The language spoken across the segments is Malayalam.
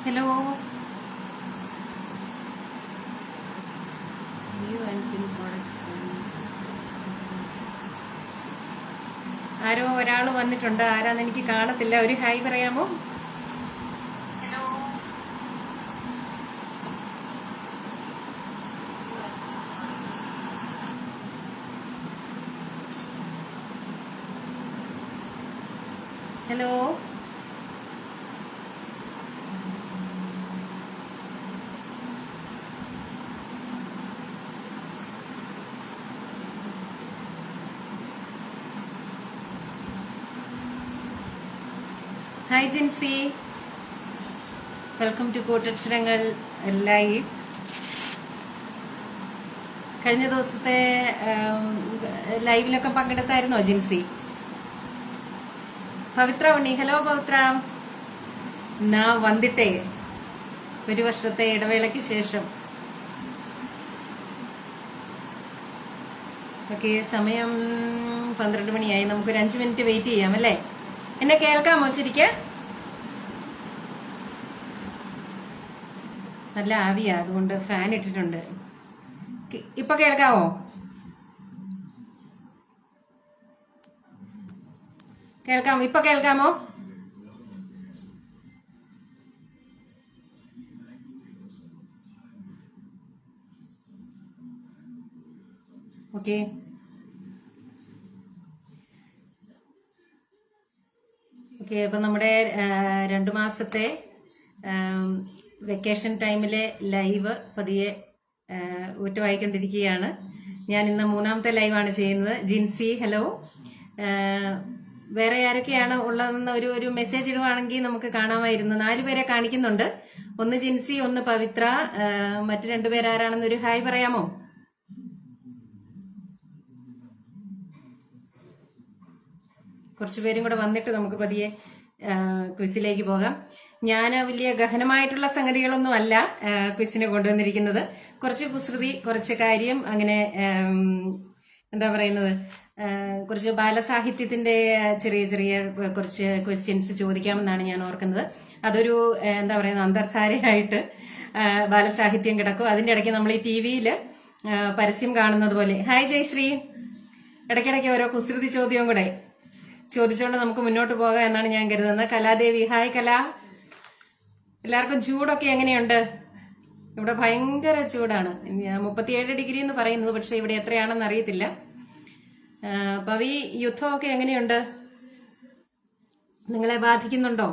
Hello. View and pin products. ആരോ ഒരാൾ വന്നിട്ടുണ്ട്. ആരാന്ന് എനിക്ക് കാണത്തില്ല. ഒരു ഹായ് പറയാമോ? Hello. Hello. Hi Jincy, welcome to Koottaksharangal live. കഴിഞ്ഞ ദിവസത്തെ ലൈവിലൊക്കെ പങ്കെടുത്തായിരുന്നോ ജിൻസി? പവിത്ര ഉണ്ണി, ഹലോ പവിത്ര. നാ വന്നിട്ടേ ഒരു വർഷത്തെ ഇടവേളയ്ക്ക് ശേഷം. ഓക്കെ, സമയം 12 മണിയായി. നമുക്കൊരു 5 മിനിറ്റ് വെയിറ്റ് ചെയ്യാം അല്ലേ? എന്നെ കേൾക്കാമോ ശരിക്ക്? നല്ല ആവിയാ, അതുകൊണ്ട് ഫാൻ ഇട്ടിട്ടുണ്ട്. ഇപ്പൊ കേൾക്കാമോ? കേൾക്കാമോ? ഇപ്പൊ കേൾക്കാമോ? ഓക്കെ. ഓക്കെ, അപ്പം നമ്മുടെ 2 മാസത്തെ വെക്കേഷൻ ടൈമിലെ ലൈവ് പതിയെ ഊറ്റുവായിക്കൊണ്ടിരിക്കുകയാണ്. ഞാൻ ഇന്ന് 3ാമത്തെ ലൈവാണ് ചെയ്യുന്നത്. ജിൻസി ഹലോ. വേറെ ആരൊക്കെയാണ് ഉള്ളതെന്ന് ഒരു മെസ്സേജ് ഇടുവാണെങ്കിൽ നമുക്ക് കാണാമായിരുന്നു. 4 പേരെ കാണിക്കുന്നുണ്ട്. ഒന്ന് ജിൻസി, ഒന്ന് പവിത്ര, മറ്റു 2 പേരാരാണെന്ന് ഒരു ഹായ് പറയാമോ? കുറച്ച് പേരും കൂടെ വന്നിട്ട് നമുക്ക് പതിയെ ക്വിസിലേക്ക് പോകാം. ഞാൻ വലിയ ഗഹനമായിട്ടുള്ള സംഗതികളൊന്നും അല്ല ക്വിസിന് കൊണ്ടുവന്നിരിക്കുന്നത്. കുറച്ച് കുസൃതി, കുറച്ച് കാര്യം, അങ്ങനെ എന്താ പറയുന്നത്, കുറച്ച് ബാലസാഹിത്യത്തിന്റെ ചെറിയ ചെറിയ കുറച്ച് ക്വസ്റ്റ്യൻസ് ചോദിക്കാമെന്നാണ് ഞാൻ ഓർക്കുന്നത്. അതൊരു എന്താ പറയുന്നത്, അന്തർധാരയായിട്ട് ബാലസാഹിത്യം കിടക്കും. അതിന്റെ ഇടയ്ക്ക് നമ്മൾ ഈ TV-യിൽ പരസ്യം കാണുന്നത് പോലെ. ഹായ് ജയശ്രീ. ഇടയ്ക്കിടയ്ക്ക് ഓരോ കുസൃതി ചോദ്യവും കൂടെ ചോദിച്ചുകൊണ്ട് നമുക്ക് മുന്നോട്ട് പോകാം എന്നാണ് ഞാൻ കരുതുന്നത്. കലാദേവി, ഹായ് കല. എല്ലാവർക്കും ചൂടൊക്കെ എങ്ങനെയുണ്ട്? ഇവിടെ ഭയങ്കര ചൂടാണ്. 37 ഡിഗ്രി എന്ന് പറയുന്നത്, പക്ഷെ ഇവിടെ എത്രയാണെന്ന് അറിയത്തില്ല. പവി, യുദ്ധമൊക്കെ എങ്ങനെയുണ്ട്? നിങ്ങളെ ബാധിക്കുന്നുണ്ടോ?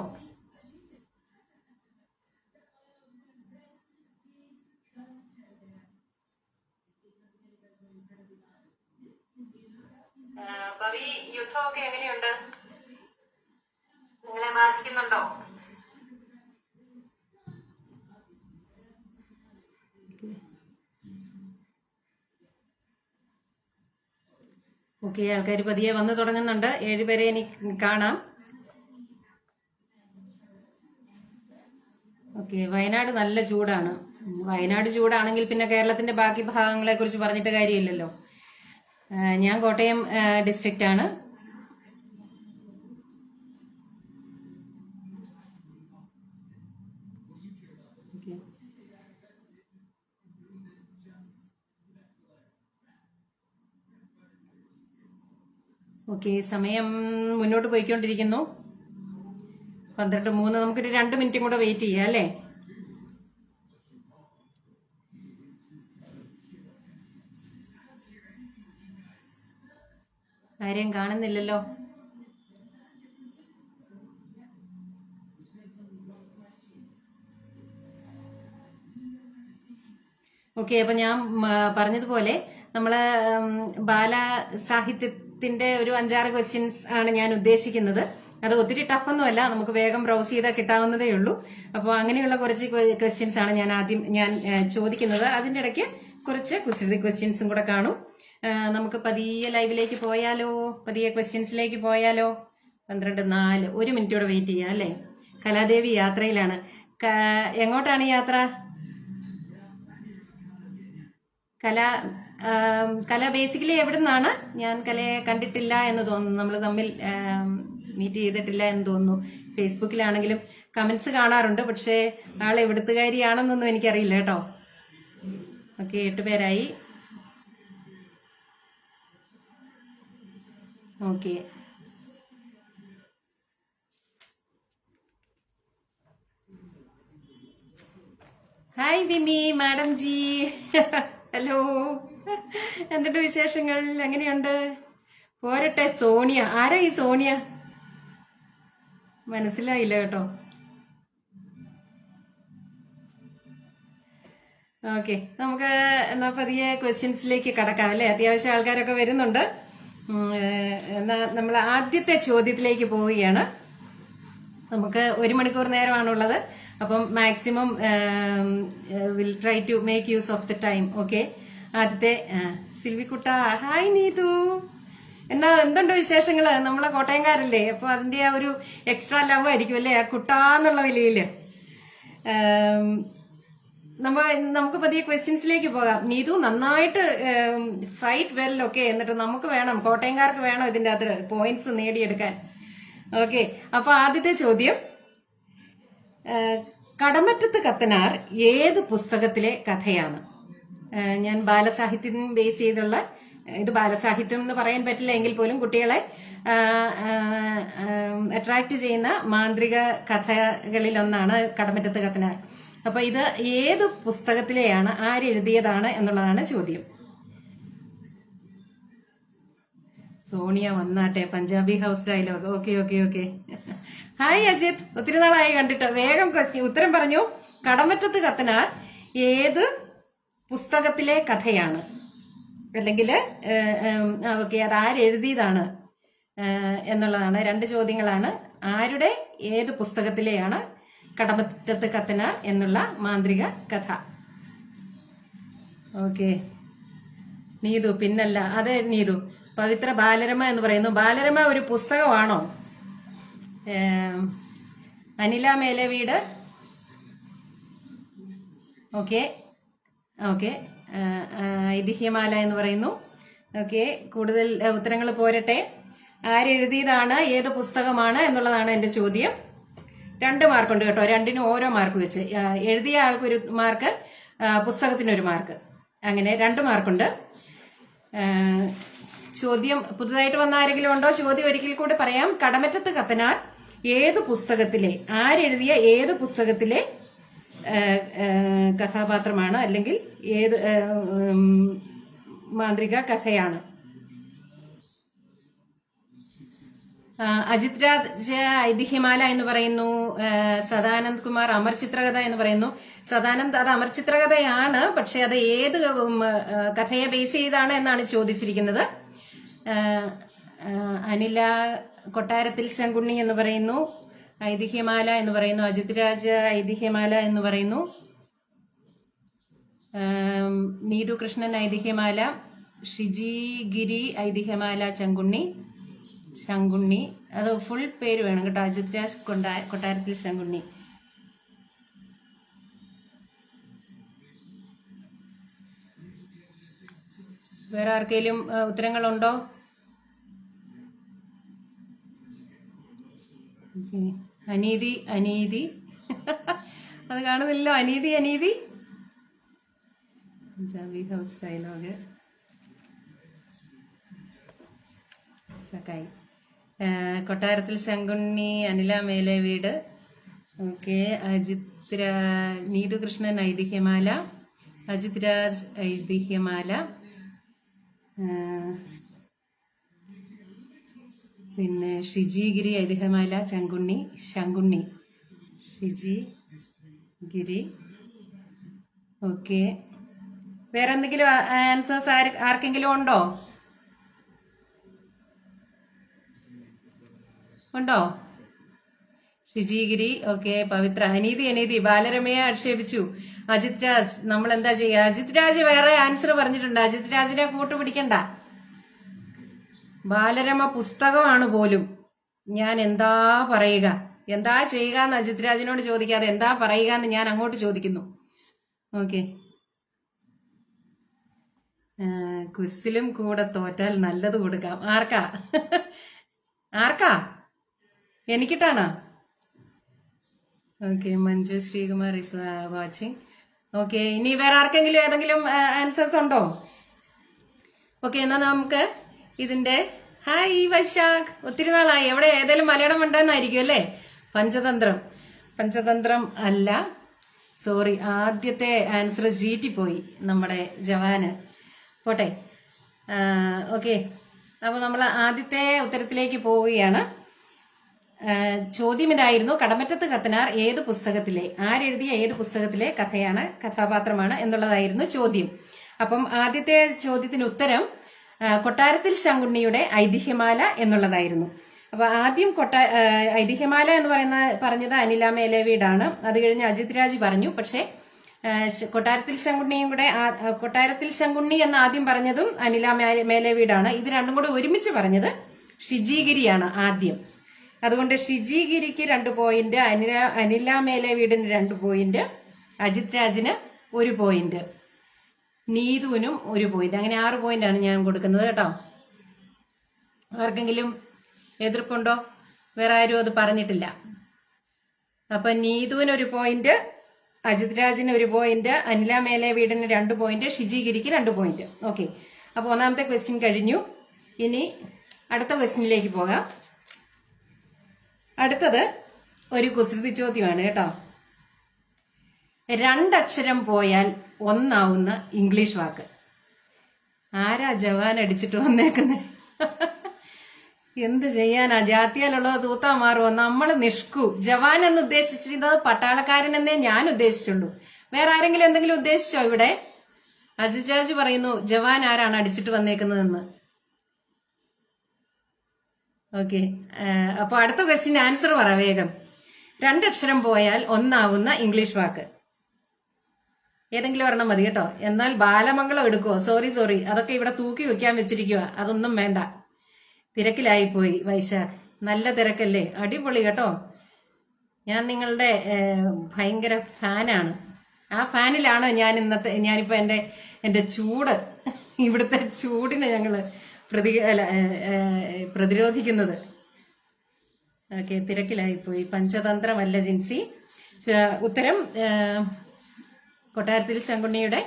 പവി, യുദ്ധമൊക്കെ എങ്ങനെയുണ്ട്? നിങ്ങളെ ബാധിക്കുന്നുണ്ടോ? ഓക്കെ, ആൾക്കാർ പതിയെ വന്നു തുടങ്ങുന്നുണ്ട്. 7 പേരെ എനിക്ക് കാണാം. ഓക്കെ, വയനാട് നല്ല ചൂടാണ്. വയനാട് ചൂടാണെങ്കിൽ പിന്നെ കേരളത്തിന്റെ ബാക്കി ഭാഗങ്ങളെ കുറിച്ച് പറഞ്ഞിട്ട് കാര്യമില്ലല്ലോ. ഞാൻ കോട്ടയം ഡിസ്ട്രിക്റ്റ് ആണ്. ഓക്കെ, സമയം മുന്നോട്ട് പോയിക്കൊണ്ടിരിക്കുന്നു. 12:03. നമുക്കൊരു 2 മിനിറ്റും കൂടെ വെയിറ്റ് ചെയ്യാം അല്ലേ? ആരെയും കാണുന്നില്ലല്ലോ. ഓക്കെ, അപ്പൊ ഞാൻ പറഞ്ഞതുപോലെ നമ്മള് ബാലസാഹിത്യത്തിന്റെ ഒരു 5-6 ക്വസ്റ്റ്യൻസ് ആണ് ഞാൻ ഉദ്ദേശിക്കുന്നത്. അത് ഒത്തിരി ടഫൊന്നുമല്ല, നമുക്ക് വേഗം ബ്രൗസ് ചെയ്താൽ കിട്ടാവുന്നതേ ഉള്ളൂ. അപ്പോൾ അങ്ങനെയുള്ള കുറച്ച് ക്വസ്റ്റ്യൻസ് ആണ് ഞാൻ ചോദിക്കുന്നത്. അതിൻ്റെ ഇടയ്ക്ക് കുറച്ച് കുസൃതി ക്വസ്റ്റ്യൻസും കൂടെ കാണും. നമുക്ക് പതിയെ ലൈവിലേക്ക് പോയാലോ? പതിയെ ക്വസ്റ്റ്യൻസിലേക്ക് പോയാലോ? 12:04. 1 മിനിറ്റോടെ വെയിറ്റ് ചെയ്യാം അല്ലേ? കലാദേവി യാത്രയിലാണ്. എങ്ങോട്ടാണ് യാത്ര? കല ബേസിക്കലി എവിടെ നിന്നാണ്? ഞാൻ കലയെ കണ്ടിട്ടില്ല എന്ന് തോന്നുന്നു. നമ്മൾ തമ്മിൽ മീറ്റ് ചെയ്തിട്ടില്ല എന്ന് തോന്നുന്നു. ഫേസ്ബുക്കിലാണെങ്കിലും കമന്റ്സ് കാണാറുണ്ട്, പക്ഷേ ആൾ എവിടുത്തുകാരിയാണെന്നൊന്നും എനിക്കറിയില്ല കേട്ടോ. ഓക്കെ, 8 പേരായി. Okay, hi Vimi madam ji. Hello, എന്തുണ്ട് വിശേഷങ്ങൾ? എങ്ങനെയുണ്ട്? പോരട്ടെ. സോണിയ, ആരാ ഈ സോണിയ? മനസ്സിലായില്ല കേട്ടോ. ഓക്കെ, നമുക്ക് എന്നാ പതിയെ ക്വസ്റ്റ്യൻസിലേക്ക് കടക്കാം അല്ലേ? അത്യാവശ്യം ആൾക്കാരൊക്കെ വരുന്നുണ്ട്. എന്നാ നമ്മൾ ആദ്യത്തെ ചോദ്യത്തിലേക്ക് പോവുകയാണ്. നമുക്ക് 1 മണിക്കൂർ നേരമാണുള്ളത്. അപ്പം maximum will try to make use of the time. Okay, ആദ്യത്തെ സിൽവിക്കുട്ട, ഹായ് നീതു. എന്തുണ്ട് വിശേഷങ്ങള്? നമ്മളെ കോട്ടയംകാരല്ലേ, അപ്പൊ അതിന്റെ ആ ഒരു എക്സ്ട്രാ ലവ് ആയിരിക്കും അല്ലേ, ആ കുട്ടാന്നുള്ള വിലയില്. നമുക്ക് പതിയെ ക്വസ്റ്റ്യൻസിലേക്ക് പോകാം. നീതു നന്നായിട്ട് ഫൈറ്റ് വെൽ. ഓക്കെ, എന്നിട്ട് നമുക്ക് വേണം, കോട്ടയംകാർക്ക് വേണം ഇതിന്റെ അകത്ത് പോയിന്റ്സ് നേടിയെടുക്കാൻ. ഓക്കെ, അപ്പൊ ആദ്യത്തെ ചോദ്യം, കടമറ്റത്ത് കത്തനാർ ഏത് പുസ്തകത്തിലെ കഥയാണ്? ഞാൻ ബാലസാഹിത്യം ബേസ് ചെയ്തുള്ള, ഇത് ബാലസാഹിത്യം എന്ന് പറയാൻ പറ്റില്ല എങ്കിൽ പോലും കുട്ടികളെ അട്രാക്ട് ചെയ്യുന്ന മാന്ത്രിക കഥകളിൽ ഒന്നാണ് കടമറ്റത്ത് കത്തനാർ. അപ്പൊ ഇത് ഏത് പുസ്തകത്തിലെയാണ്, ആരെഴുതിയതാണ് എന്നുള്ളതാണ് ചോദ്യം. സോണിയ വന്നാട്ടെ, Punjabi House dialogue. Okay okay okay. Hi Ajith, ഒത്തിരി നാളായി കണ്ടിട്ട്. വേഗം ഉത്തരം പറഞ്ഞു. കടമറ്റത്ത് കത്തനാർ ഏത് പുസ്തകത്തിലെ കഥയാണ്, അല്ലെങ്കിൽ ഓക്കെ, അത് ആരെഴുതിയതാണ് എന്നുള്ളതാണ്. 2 ചോദ്യങ്ങളാണ്. ആരുടെ, ഏത് പുസ്തകത്തിലെയാണ് കടമറ്റത്ത് കത്തനാർ എന്നുള്ള മാന്ത്രിക കഥ? ഓക്കെ, നീതു പിന്നല്ല. അതെ നീതു, പവിത്ര ബാലരമ എന്ന് പറയുന്നു. ബാലരമ ഒരു പുസ്തകമാണോ? അനില മേലവീട്. ഓക്കെ ഓക്കെ, ഐതിഹ്യമാല എന്ന് പറയുന്നു. ഓക്കെ, കൂടുതൽ ഉത്തരങ്ങൾ പോരട്ടെ. ആരെഴുതിയതാണ്, ഏത് പുസ്തകമാണ് എന്നുള്ളതാണ് എന്റെ ചോദ്യം. 2 മാർക്കുണ്ട് കേട്ടോ, 2നും ഓരോ മാർക്ക് വെച്ച്. എഴുതിയ ആൾക്കൊരു മാർക്ക്, പുസ്തകത്തിനൊരു മാർക്ക്, അങ്ങനെ 2 മാർക്കുണ്ട്. ചോദ്യം പുതുതായിട്ട് വന്ന ആരെങ്കിലും ഉണ്ടോ? ചോദ്യം ഒരിക്കൽ കൂടി പറയാം. കടമറ്റത്ത് കത്തനാർ ഏത് പുസ്തകത്തിലെ, ആരെഴുതിയ ഏത് പുസ്തകത്തിലെ കഥാപാത്രമാണ്, അല്ലെങ്കിൽ ഏത് മാന്ത്രിക കഥയാണ്? അജിത് രാജ് ഐതിഹ്യമാല എന്ന് പറയുന്നു. സദാനന്ദ് കുമാർ അമർ ചിത്രകഥ എന്ന് പറയുന്നു. സദാനന്ദ്, അത് അമർ ചിത്രകഥയാണ്, പക്ഷെ അത് ഏത് കഥയെ ബേസ് ചെയ്താണ് എന്നാണ് ചോദിച്ചിരിക്കുന്നത്. അനില കൊട്ടാരത്തിൽ ശങ്കുണ്ണി എന്ന് പറയുന്നു. ഐതിഹ്യമാല എന്ന് പറയുന്നു. അജിത് രാജ് ഐതിഹ്യമാല എന്ന് പറയുന്നു. നീതു കൃഷ്ണൻ ഐതിഹ്യമാല. ഷിജി ഗിരി ഐതിഹ്യമാല ശങ്കുണ്ണി. അത് ഫുൾ പേര് വേണം കേട്ടോ. അജിത് രാജ് കൊട്ടാരത്തിൽ ശങ്കുണ്ണി. വേറെ ആർക്കെങ്കിലും ഉത്തരങ്ങളുണ്ടോ? അനീതി അത് കാണുന്നില്ലല്ലോ. അനീതി പഞ്ചാബി ഹൗസ് ഡയലോഗ് ചക്കായി. കൊട്ടാരത്തിൽ ശങ്കുണ്ണി, അനില മേലെ വീട്. ഓക്കെ, നീതു കൃഷ്ണൻ ഐതിഹ്യമാല, അജിത് രാജ് ഐതിഹ്യമാല, പിന്നെ ഷിജി ഗിരി ഐതിഹ്യമാല ശങ്കുണ്ണി ഷിജി ഗിരി. ഓക്കെ, വേറെ എന്തെങ്കിലും ആൻസേഴ്സ് ആർക്കെങ്കിലും ഉണ്ടോ? ഷിജിഗിരി. ഓക്കെ, പവിത്ര. അനീതി ബാലരമയെ ആക്ഷേപിച്ചു. അജിത് രാജ്, നമ്മൾ എന്താ ചെയ്യുക? അജിത് രാജ് വേറെ ആൻസർ പറഞ്ഞിട്ടുണ്ട്. അജിത് രാജിനെ കൂട്ടുപിടിക്കണ്ട. ബാലരമ പുസ്തകമാണ് പോലും. ഞാൻ എന്താ പറയുക, എന്താ ചെയ്യുക എന്ന് അജിത് രാജിനോട് ചോദിക്കാതെ എന്താ പറയുക എന്ന് ഞാൻ അങ്ങോട്ട് ചോദിക്കുന്നു. ഓക്കെ, ക്വിസിലും കൂടെ തോറ്റാൽ നല്ലത് കൊടുക്കാം. ആർക്കാ? എനിക്കിട്ടാണോ? Okay, Manju Sreekumar is watching. Okay, ഇനി വേറെ ആർക്കെങ്കിലും ഏതെങ്കിലും ആൻസേഴ്സ് ഉണ്ടോ? ഓക്കെ, എന്നാൽ നമുക്ക് ഇതിന്റെ ഹായ് വൈശാഖ്, ഒത്തിരി നാളായി. എവിടെ ഏതെങ്കിലും മലയാളം ഉണ്ടെന്നായിരിക്കും അല്ലേ? പഞ്ചതന്ത്രം. പഞ്ചതന്ത്രം അല്ല, സോറി. ആദ്യത്തെ ആൻസർ പോയി നമ്മുടെ ജവാന്. പോട്ടെ. ഓക്കെ, അപ്പോൾ നമ്മൾ ആദ്യത്തെ ഉത്തരത്തിലേക്ക് പോവുകയാണ്. ചോദ്യം ഇതായിരുന്നു: കടമറ്റത്ത് കത്തനാർ ഏത് പുസ്തകത്തിലെ, ആരെഴുതിയ ഏത് പുസ്തകത്തിലെ കഥയാണ്, കഥാപാത്രമാണ് എന്നുള്ളതായിരുന്നു ചോദ്യം. അപ്പം ആദ്യത്തെ ചോദ്യത്തിന് ഉത്തരം കൊട്ടാരത്തിൽ ശങ്കുണ്ണിയുടെ ഐതിഹ്യമാല എന്നുള്ളതായിരുന്നു. അപ്പൊ ആദ്യം ഐതിഹ്യമാല എന്ന് പറഞ്ഞത് അനില മേലേവീടാണ്. അത് കഴിഞ്ഞ് അജിത് രാജ് പറഞ്ഞു. പക്ഷെ കൊട്ടാരത്തിൽ ശങ്കുണ്ണി എന്ന് ആദ്യം പറഞ്ഞതും അനില മേലേവീടാണ്. ഇത് രണ്ടും കൂടെ ഒരുമിച്ച് പറഞ്ഞത് ഷിജിഗിരിയാണ് ആദ്യം. അതുകൊണ്ട് ഷിജിഗിരിക്ക് 2 പോയിന്റ്, അനില മേലേവീടിന് 2 പോയിന്റ്, അജിത് രാജിന് 1 പോയിന്റ്, നീതുവിനും 1 പോയിന്റ്. അങ്ങനെ 6 പോയിന്റാണ് ഞാൻ കൊടുക്കുന്നത് കേട്ടോ. ആർക്കെങ്കിലും എതിർപ്പുണ്ടോ? വേറെ ആരും അത് പറഞ്ഞിട്ടില്ല. അപ്പൊ നീതുവിന് 1 പോയിന്റ്, അജിത് രാജിന് 1 പോയിന്റ്, അനില മേലേവീടിന് 2 പോയിന്റ്, ഷിജിഗിരിക്ക് 2 പോയിന്റ്. ഓക്കെ, അപ്പൊ ഒന്നാമത്തെ ക്വസ്റ്റ്യൻ കഴിഞ്ഞു. ഇനി അടുത്ത ക്വസ്റ്റ്യനിലേക്ക് പോകാം. അടുത്തത് ഒരു കുസൃതി ചോദ്യമാണ് കേട്ടോ. 2 അക്ഷരം പോയാൽ ഒന്നാവുന്ന ഇംഗ്ലീഷ് വാക്ക്. ആരാ ജവാൻ അടിച്ചിട്ട് വന്നേക്കുന്നത്? എന്ത് ചെയ്യാനാ, ജാത്തിയാലുള്ളത് തൂത്താ മാറുമോ? നമ്മൾ നിഷ്കു. ജവാൻ എന്ന് ഉദ്ദേശിച്ചത് പട്ടാളക്കാരൻ എന്നേ ഞാൻ ഉദ്ദേശിച്ചുള്ളൂ. വേറെ ആരെങ്കിലും എന്തെങ്കിലും ഉദ്ദേശിച്ചോ ഇവിടെ? അജിത് രാജ് പറയുന്നു ജവാൻ ആരാണ് അടിച്ചിട്ട് വന്നേക്കുന്നതെന്ന്. ഓക്കെ, അപ്പൊ അടുത്ത ക്വസ്റ്റ്യൻ ആൻസർ പറ വേഗം. 2 അക്ഷരം പോയാൽ ഒന്നാവുന്ന ഇംഗ്ലീഷ് വാക്ക് ഏതെങ്കിലും ഒരെണ്ണം മതി കേട്ടോ. എന്നാൽ ബാലമംഗളം എടുക്കുവോ? സോറി, അതൊക്കെ ഇവിടെ തൂക്കി വെക്കാൻ വെച്ചിരിക്കുക. അതൊന്നും വേണ്ട. തിരക്കിലായിപ്പോയി വൈശാഖ്. നല്ല തിരക്കല്ലേ? അടിപൊളി കേട്ടോ. ഞാൻ നിങ്ങളുടെ ഭയങ്കര ഫാനാണ്. ആ ഫാനിലാണ് ഞാനിപ്പോ എന്റെ ചൂട്, ഇവിടുത്തെ ചൂടിനെ ഞങ്ങള് പ്രതിരോധിക്കുന്നത്. ഓക്കെ, തിരക്കിലായിപ്പോയി. പഞ്ചതന്ത്രമല്ല ജിൻസി. ഉത്തരം കൊട്ടാരത്തിൽ ശങ്കുണ്ണിയുടെ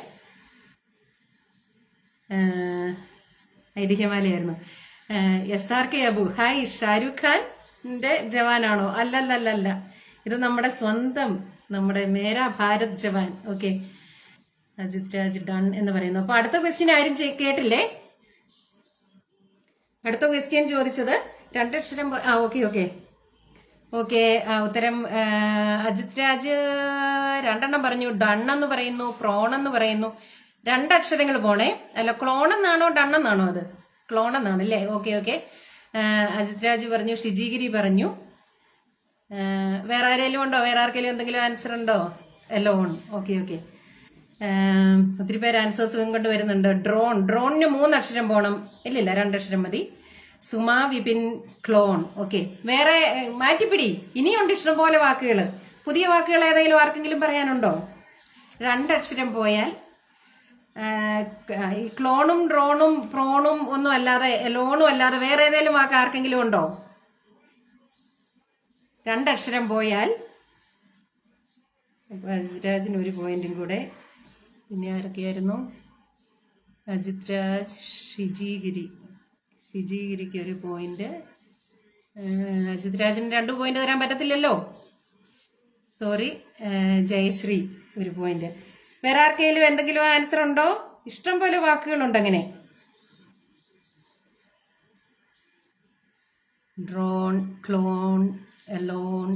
ഐതിഹ്യമാലയായിരുന്നു. SRK Abu, hi. ഷാരൂഖ് ഖാന്റെ ജവാനാണോ? അല്ലല്ല, ഇത് നമ്മുടെ സ്വന്തം, നമ്മുടെ മേരാ ഭാരത് ജവാൻ. ഓക്കെ, അജിത് രാജ് ഡൺ എന്ന് പറയുന്നു. അപ്പൊ അടുത്ത ക്വസ്റ്റ്യൻ ആരും കേട്ടില്ലേ? അടുത്ത ക്വസ്റ്റ്യൻ ചോദിച്ചത് 2 അക്ഷരം. ഓക്കെ, ഉത്തരം അജിത് രാജ് 2 എണ്ണം പറഞ്ഞു. ഡൺ എന്ന് പറയുന്നു, പ്രോൺ എന്ന് പറയുന്നു. 2 അക്ഷരങ്ങൾ പോണേ. അല്ല, ക്ലോൺ എന്നാണോ ഡൺ എന്നാണോ? അത് ക്ലോൺ എന്നാണ് അല്ലേ? ഓക്കെ. അജിത് രാജ് പറഞ്ഞു, ഷിജിഗിരി പറഞ്ഞു. വേറെ ആരെങ്കിലും ഉണ്ടോ? വേറെ ആർക്കെങ്കിലും എന്തെങ്കിലും ആൻസർ ഉണ്ടോ? എലോൺ. ഓക്കെ. ഒത്തിരി പേര് ആൻസേഴ്സ് കൊണ്ട് വരുന്നുണ്ട്. ഡ്രോണിന് 3 അക്ഷരം പോണം. ഇല്ലില്ല, 2 അക്ഷരം മതി. സുമ വിപിൻ ക്ലോൺ. ഓക്കെ, വേറെ മാറ്റിപ്പിടി. ഇനിയുണ്ട് ഇഷ്ടംപോലെ വാക്കുകൾ. പുതിയ വാക്കുകൾ ഏതെങ്കിലും ആർക്കെങ്കിലും പറയാനുണ്ടോ? 2 അക്ഷരം പോയാൽ ഈ ക്ലോണും ഡ്രോണും പ്രോണും ഒന്നും അല്ലാതെ, ലോണും അല്ലാതെ വേറെ ഏതെങ്കിലും വാക്ക് ആർക്കെങ്കിലും ഉണ്ടോ? 2 അക്ഷരം പോയാൽ. അജിത് രാജിന് 1 പോയിന്റും കൂടെ. പിന്നെ ആരൊക്കെയായിരുന്നു? അജിത് രാജ്, ഷിജിഗിരിക്ക് 1 പോയിന്റ്. അജിത് രാജിന് 2 പോയിന്റ് തരാൻ പറ്റത്തില്ലല്ലോ. സോറി. ജയശ്രീ 1 പോയിന്റ്. വേറെ ആർക്കെങ്കിലും എന്തെങ്കിലും ആൻസർ ഉണ്ടോ? ഇഷ്ടം പോലെ വാക്കുകളുണ്ട് അങ്ങനെ. ഡ്രോൺ, ക്ലോൺ, എലോൺ,